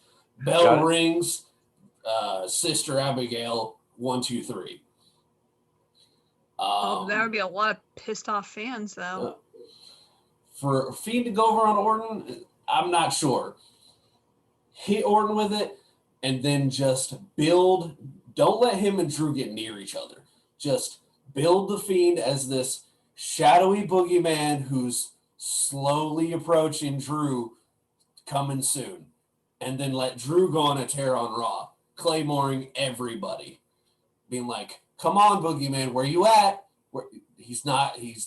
Speaker 1: Bell rings, Sister Abigail, 1, 2, 3.
Speaker 2: There would be a lot of pissed off fans, though.
Speaker 1: For Fiend to go over on Orton, I'm not sure. Hit Orton with it, and then just build. Don't let him and Drew get near each other. Just build the Fiend as this shadowy boogeyman who's slowly approaching Drew, coming soon. And then let Drew go on a tear on Raw, claymoring everybody. Being like, come on, boogeyman, where you at? He's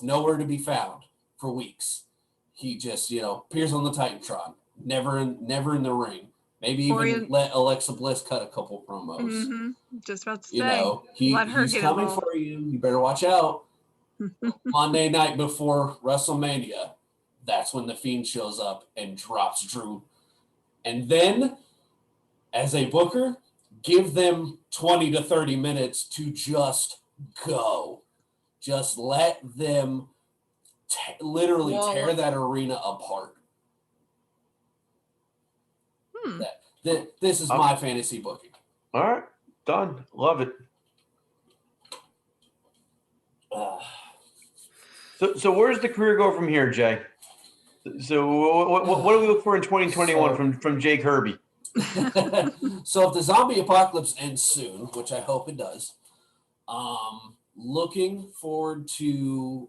Speaker 1: nowhere to be found for weeks. He just, appears on the Titantron, never in the ring. Maybe even let Alexa Bliss cut a couple promos.
Speaker 2: Mm-hmm. Just about to say,
Speaker 1: he's coming for you. You better watch out. Monday night before WrestleMania, that's when the Fiend shows up and drops Drew. And then, as a booker, give them 20 to 30 minutes to just go. Just let them literally tear that arena apart. This is my fantasy booking.
Speaker 3: All right. Done. Love it. So where does the career go from here, Jay? So what do we look for in 2021 from Jay Kirby?
Speaker 1: So if the zombie apocalypse ends soon, which I hope it does, looking forward to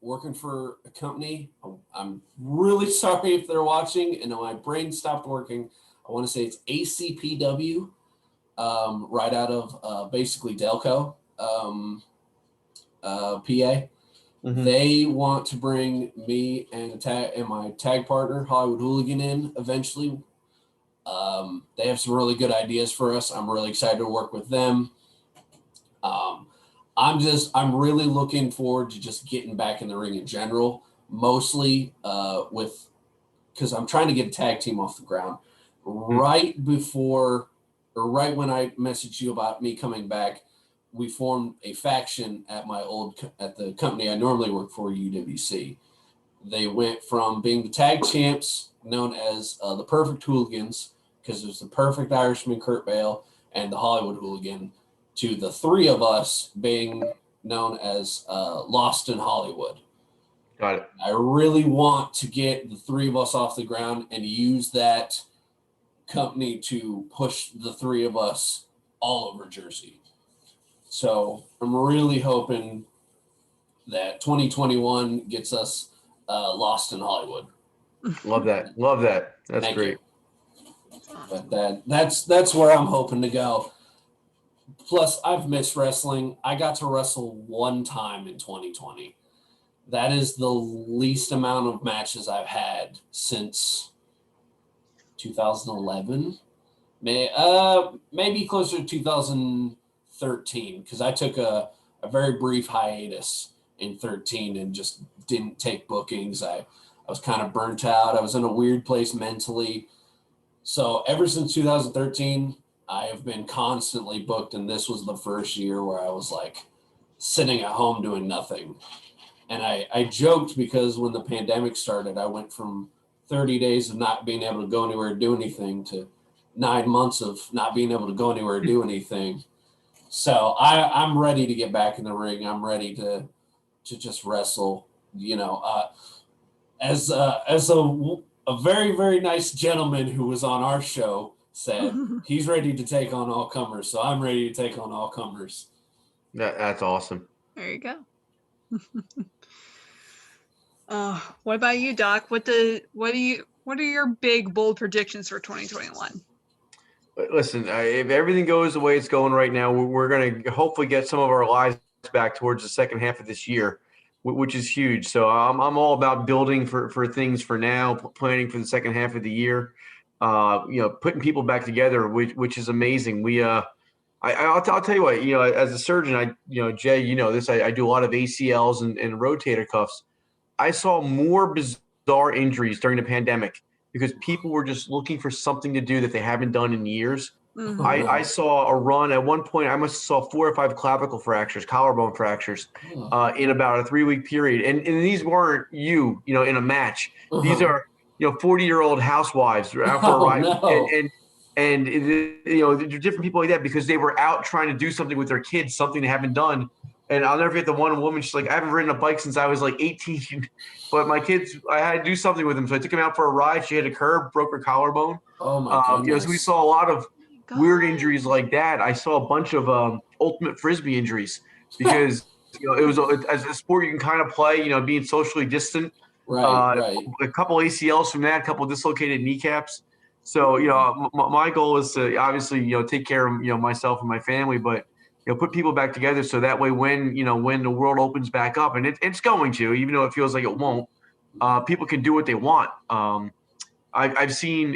Speaker 1: working for a company. I'm really sorry if they're watching and my brain stopped working. I want to say it's ACPW, right out of basically Delco, PA. Mm-hmm. They want to bring me and my tag partner, Hollywood Hooligan, in eventually. They have some really good ideas for us. I'm really excited to work with them. I'm really looking forward to just getting back in the ring in general, mostly because I'm trying to get a tag team off the ground. Right before, or right when I messaged you about me coming back, we formed a faction at at the company I normally work for, UWC. They went from being the tag champs, known as the Perfect Hooligans, because there's the Perfect Irishman, Kurt Bale, and the Hollywood Hooligan, to the three of us being known as Lost in Hollywood.
Speaker 3: Got it.
Speaker 1: I really want to get the three of us off the ground and use that company to push the three of us all over Jersey. So I'm really hoping that 2021 gets us Lost in Hollywood.
Speaker 3: Love that. That's
Speaker 1: Thank
Speaker 3: great.
Speaker 1: You. But that's where I'm hoping to go. Plus, I've missed wrestling. I got to wrestle one time in 2020. That is the least amount of matches I've had since 2011. Maybe closer to 2013, because I took a very brief hiatus in 13 and just didn't take bookings. I was kind of burnt out. I was in a weird place mentally. So ever since 2013, I have been constantly booked, and this was the first year where I was like sitting at home doing nothing. And I joked because when the pandemic started, I went from 30 days of not being able to go anywhere or do anything to 9 months of not being able to go anywhere or do anything. So I'm ready to get back in the ring. I'm ready to just wrestle, as a very, very nice gentleman who was on our show said, he's ready to take on all comers. So I'm ready to take on all comers.
Speaker 3: That's awesome.
Speaker 2: There you go. What about you, Doc? What are your big bold predictions for 2021?
Speaker 3: Listen, if everything goes the way it's going right now, we're going to hopefully get some of our lives back towards the second half of this year, which is huge. So I'm all about building for things for now, planning for the second half of the year. Putting people back together, which is amazing. I'll tell you what, as a surgeon, Jay, this, I do a lot of ACLs and rotator cuffs. I saw more bizarre injuries during the pandemic because people were just looking for something to do that they haven't done in years. Mm-hmm. I saw a run at one point. I must have saw 4 or 5 clavicle fractures, collarbone fractures, in about a 3-week period. And these weren't in a match. These are 40-year-old housewives out for a ride. No. And there's different people like that because they were out trying to do something with their kids, something they haven't done. And I'll never forget the one woman. She's like, I haven't ridden a bike since I was like 18, but my kids, I had to do something with them. So I took them out for a ride. She had a curb, broke her collarbone.
Speaker 1: Oh my goodness.
Speaker 3: So we saw a lot of weird injuries like that. I saw a bunch of ultimate Frisbee injuries because, it was as a sport you can kind of play, being socially distant.
Speaker 1: Right.
Speaker 3: A couple ACLs from that, a couple dislocated kneecaps. So, my goal is to obviously, take care of, myself and my family, but, put people back together so that way when the world opens back up, and it's going to, even though it feels like it won't, people can do what they want. I've seen,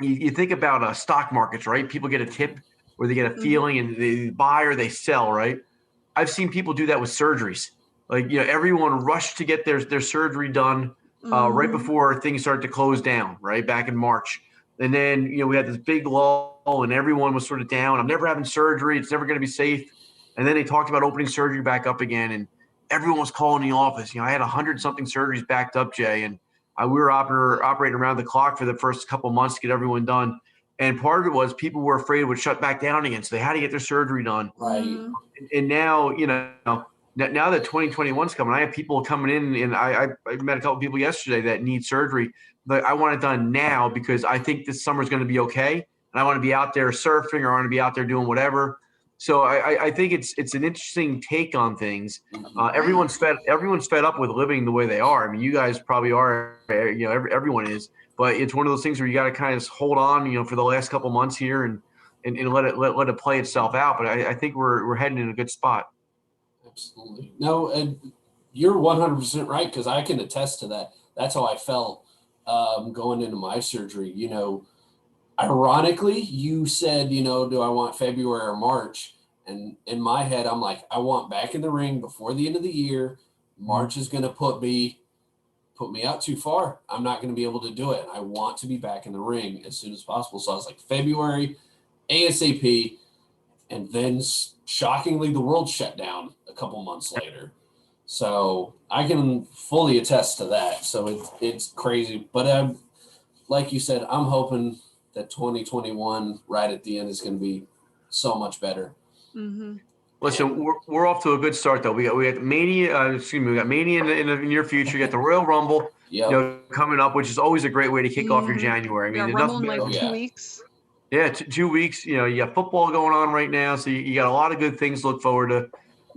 Speaker 3: you think about stock markets, right? People get a tip or they get a feeling and they buy or they sell, right? I've seen people do that with surgeries. Like, everyone rushed to get their surgery done right before things started to close down, right? Back in March. And then, we had this big lull and everyone was sort of down. I'm never having surgery. It's never going to be safe. And then they talked about opening surgery back up again. And everyone was calling the office. I had 100-something surgeries backed up, Jay. And we were operating around the clock for the first couple months to get everyone done. And part of it was people were afraid it would shut back down again. So they had to get their surgery done.
Speaker 1: Right.
Speaker 3: And now, now that 2021's coming, I have people coming in, and I met a couple people yesterday that need surgery. But I want it done now because I think this summer's going to be okay, and I want to be out there surfing, or I want to be out there doing whatever. So I think it's an interesting take on things. Everyone's fed up with living the way they are. I mean, you guys probably are. Everyone is. But it's one of those things where you got to kind of hold on, for the last couple months here and let it play itself out. But I think we're heading in a good spot.
Speaker 1: Absolutely. No, and you're 100% right, because I can attest to that. That's how I felt going into my surgery. Ironically, you said, do I want February or March? And in my head, I'm like, I want back in the ring before the end of the year. March is going to put me out too far. I'm not going to be able to do it. I want to be back in the ring as soon as possible. So I was like, February, ASAP. And then shockingly, the world shut down a couple months later. So I can fully attest to that. So it's crazy. But like you said, I'm hoping that 2021 right at the end is going to be so much better.
Speaker 2: Mm-hmm.
Speaker 3: Listen, we're off to a good start though. We got Mania. We got Mania in the near future. You got the Royal Rumble, coming up, which is always a great way to kick off your January. I mean, there's
Speaker 2: Rumble in
Speaker 3: nothing
Speaker 2: like 2 weeks.
Speaker 3: Yeah, 2 weeks. You got football going on right now, so you got a lot of good things to look forward to.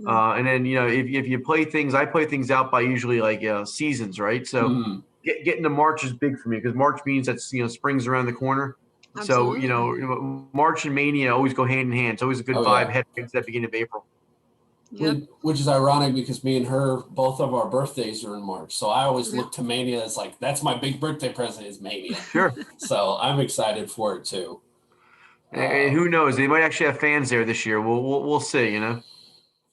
Speaker 3: And then if you play things, I play things out by usually like seasons, right? So getting to March is big for me because March means that spring's around the corner.
Speaker 2: Absolutely.
Speaker 3: So, March and Mania always go hand in hand. It's always a good vibe heading into that beginning of April.
Speaker 2: Yep.
Speaker 1: Which is ironic because me and her, both of our birthdays are in March. So I always look to Mania as like, that's my big birthday present is Mania.
Speaker 3: Sure.
Speaker 1: So I'm excited for it too.
Speaker 3: And who knows? They might actually have fans there this year. We'll see,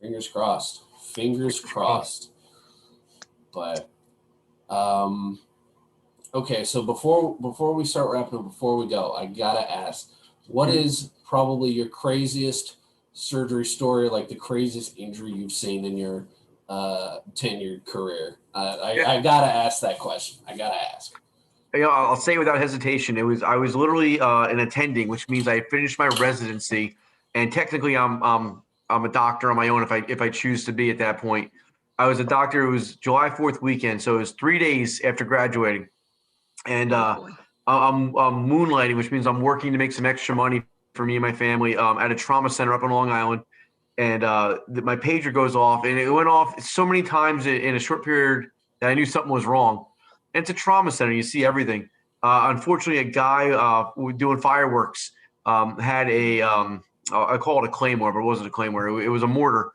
Speaker 1: Fingers crossed. Fingers crossed. But okay, so before we start wrapping up, before we go, I gotta ask, what is probably your craziest surgery story, like the craziest injury you've seen in your tenured career? I gotta ask that question. I gotta ask.
Speaker 3: I'll say without hesitation, I was literally an attending, which means I finished my residency, and technically I'm a doctor on my own if I choose to be at that point. I was a doctor. It was July 4th weekend, so it was 3 days after graduating. And I'm moonlighting, which means I'm working to make some extra money for me and my family at a trauma center up on Long Island. And my pager goes off, and it went off so many times in a short period that I knew something was wrong. And it's a trauma center. You see everything. Unfortunately, a guy doing fireworks had I call it a claymore, but it wasn't a claymore. It was a mortar.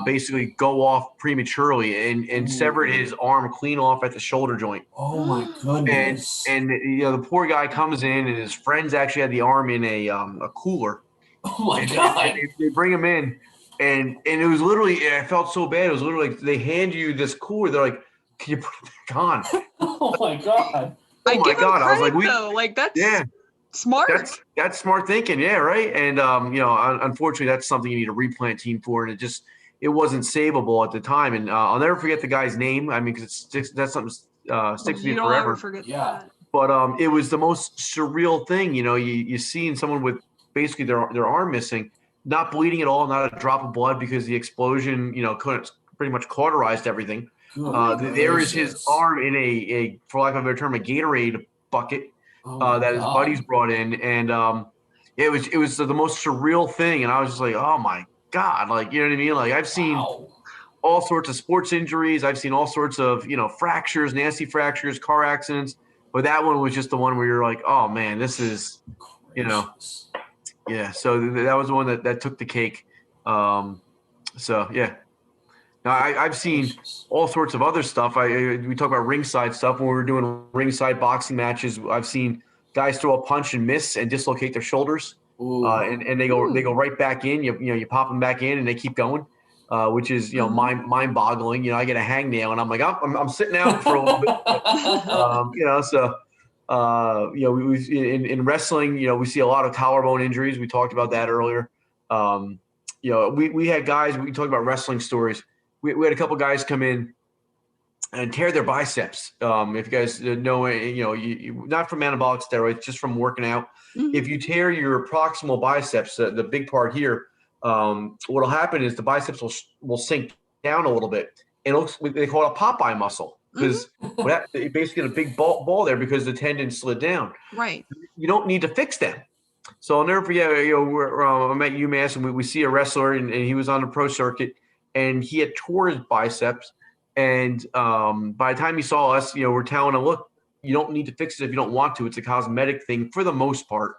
Speaker 3: Basically go off prematurely and severed his arm clean off at the shoulder joint.
Speaker 1: Oh my goodness.
Speaker 3: And the poor guy comes in, and his friends actually had the arm in a cooler.
Speaker 1: Oh my God.
Speaker 3: They bring him in, and it was literally, I felt so bad. It was literally like they hand you this cooler. They're like, can you put it back on?
Speaker 1: Oh my God.
Speaker 3: Oh my God. I was like,
Speaker 2: that's smart.
Speaker 3: That's smart thinking. Yeah. Right. And, unfortunately that's something you need a replant team for. And it wasn't savable at the time. And I'll never forget the guy's name. I mean, cause that's something sticks with me forever.
Speaker 2: Ever forget that.
Speaker 3: But it was the most surreal thing. You seeing someone with basically their arm missing, not bleeding at all, not a drop of blood because the explosion, couldn't pretty much cauterized everything. There is his arm in a, for lack of a better term, a Gatorade bucket that his buddies brought in. And it was the most surreal thing. And I was just like, oh my God, like, you know what I mean? Like I've seen all sorts of sports injuries. I've seen all sorts of, fractures, nasty fractures, car accidents. But that one was just the one where you're like, oh man, this is, yeah. So that was the one that took the cake. So yeah. Now I've seen all sorts of other stuff. We talk about ringside stuff when we were doing ringside boxing matches. I've seen guys throw a punch and miss and dislocate their shoulders. And they go right back in. You pop them back in, and they keep going, which is mind boggling. I get a hangnail, and I'm like, I'm sitting out for a little bit. So we in wrestling, we see a lot of collarbone injuries. We talked about that earlier. We had guys. We talked about wrestling stories. We had a couple guys come in and tear their biceps. If you guys know, you not from anabolic steroids, just from working out. Mm-hmm. If you tear your proximal biceps, the big part here, what'll happen is the biceps will sink down a little bit. It looks, they call it a Popeye muscle because it basically got a big ball there because the tendon slid down.
Speaker 2: Right.
Speaker 3: You don't need to fix them. So I'll never forget, I'm at UMass and we see a wrestler and he was on the pro circuit and he had tore his biceps. And by the time he saw us, we're telling him, look, you don't need to fix it if you don't want to. It's a cosmetic thing for the most part.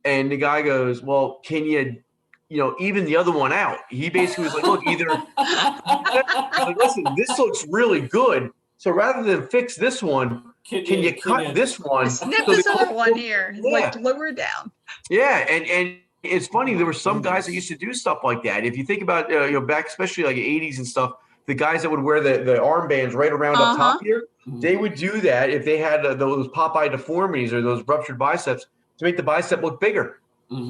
Speaker 3: And the guy goes, well, can you, even the other one out? He basically was like, look, either like, listen, this looks really good. So rather than fix this one, can you cut this one?
Speaker 2: Snip this other one here, like lower it down.
Speaker 3: Yeah, and it's funny. There were some guys that used to do stuff like that. If you think about, back especially like the 80s and stuff, the guys that would wear the armbands right around up top here, they would do that if they had those Popeye deformities or those ruptured biceps to make the bicep look bigger.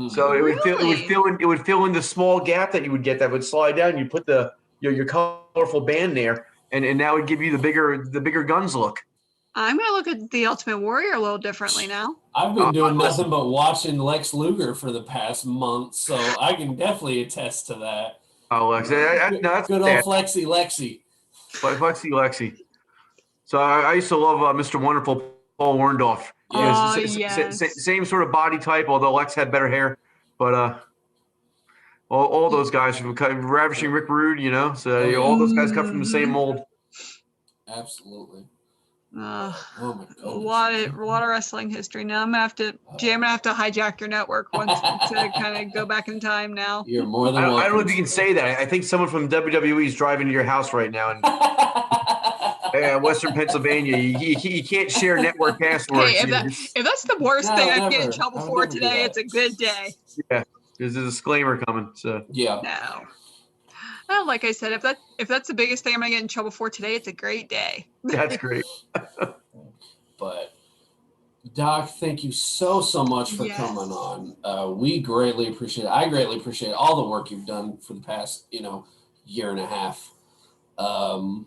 Speaker 3: So it would fill in the small gap that you would get that would slide down. You put the your colorful band there, and that would give you the bigger guns look.
Speaker 2: I'm gonna look at the Ultimate Warrior a little differently now.
Speaker 1: I've been doing nothing but watching Lex Luger for the past month, so I can definitely attest to that.
Speaker 3: Oh, Lexi, that's
Speaker 1: good old Flexi
Speaker 3: Lexi. So I used to love Mr. Wonderful Paul Orndorff. Same sort of body type, although Lex had better hair. But all those guys from Ravishing Rick Rude, so all those guys come from the same mold.
Speaker 1: Absolutely.
Speaker 2: Oh my God. A lot of wrestling history. Now I'm gonna have to hijack your network once to kind of go back in time now.
Speaker 1: You're more than welcome.
Speaker 3: I don't know if you can say that. I think someone from WWE is driving to your house right now in Western Pennsylvania. You can't share network passwords.
Speaker 2: Hey, if that's the worst thing I get in trouble for today, it's a good day.
Speaker 3: Yeah, there's a disclaimer coming. So
Speaker 1: yeah.
Speaker 2: No. Well, like I said, if that's the biggest thing I'm gonna get in trouble for today, it's a great day.
Speaker 3: That's great.
Speaker 1: But Doc, thank you so much for coming on. We greatly appreciate it. I greatly appreciate all the work you've done for the past, year and a half. From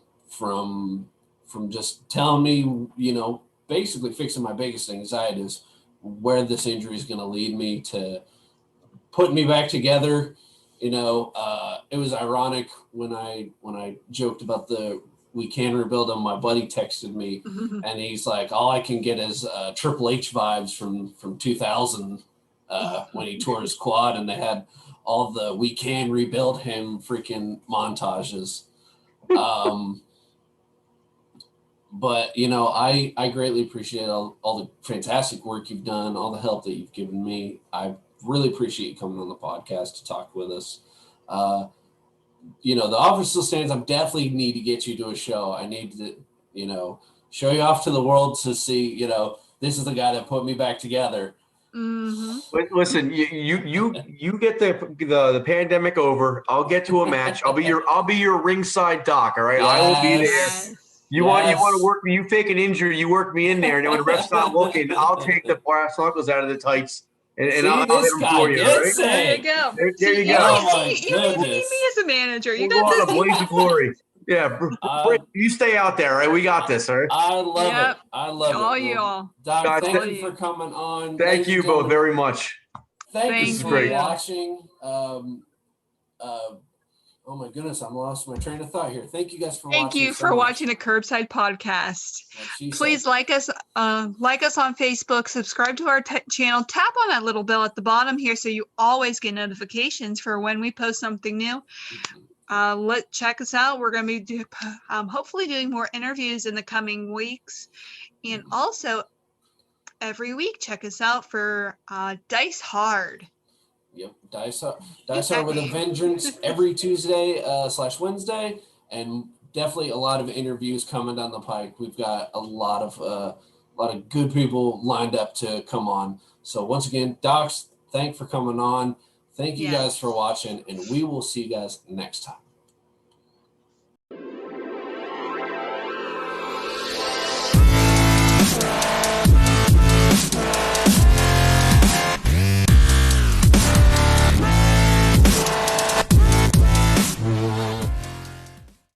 Speaker 1: just telling me, basically fixing my biggest anxiety is where this injury is going to lead me to putting me back together. It was ironic when I joked about we can rebuild him. My buddy texted me and he's like, all I can get is Triple H vibes from 2000 when he tore his quad and they had all the we can rebuild him freaking montages. But, I greatly appreciate all the fantastic work you've done, all the help that you've given me. I really appreciate you coming on the podcast to talk with us. The offer still stands. I definitely need to get you to a show. I need to, show you off to the world to see, this is the guy that put me back together.
Speaker 3: Listen, you get the pandemic over. I'll get to a match. I'll be your ringside doc. All right, I will be there. You want to work me? You fake an injury, you work me in there, and then when the ref's not looking, I'll take the brass knuckles out of the tights. And I'll hit him for you, right?
Speaker 2: There you go.
Speaker 3: There you go.
Speaker 2: You don't need me as a manager. You
Speaker 3: we'll
Speaker 2: got
Speaker 3: this. Blaze of glory. Yeah, Britt, you stay out there, right? We got this, all right?
Speaker 1: I love it. I love it.
Speaker 2: All y'all.
Speaker 1: Doc, thank you for coming on.
Speaker 3: Thank you both very much.
Speaker 1: Thank you for watching. Oh my goodness, I'm lost my train of thought here. Thank you guys for watching.
Speaker 2: Thank you for watching the Kirbside podcast. Please like us on Facebook, subscribe to our channel, tap on that little bell at the bottom here so you always get notifications for when we post something new. Check us out. We're going to be hopefully doing more interviews in the coming weeks. And also every week, check us out for Dice Hard.
Speaker 1: Yep, Dice Hard with a Vengeance every Tuesday / Wednesday, and definitely a lot of interviews coming down the pike. We've got a lot of good people lined up to come on. So once again, Docs, thanks for coming on. Thank you guys for watching, and we will see you guys next time.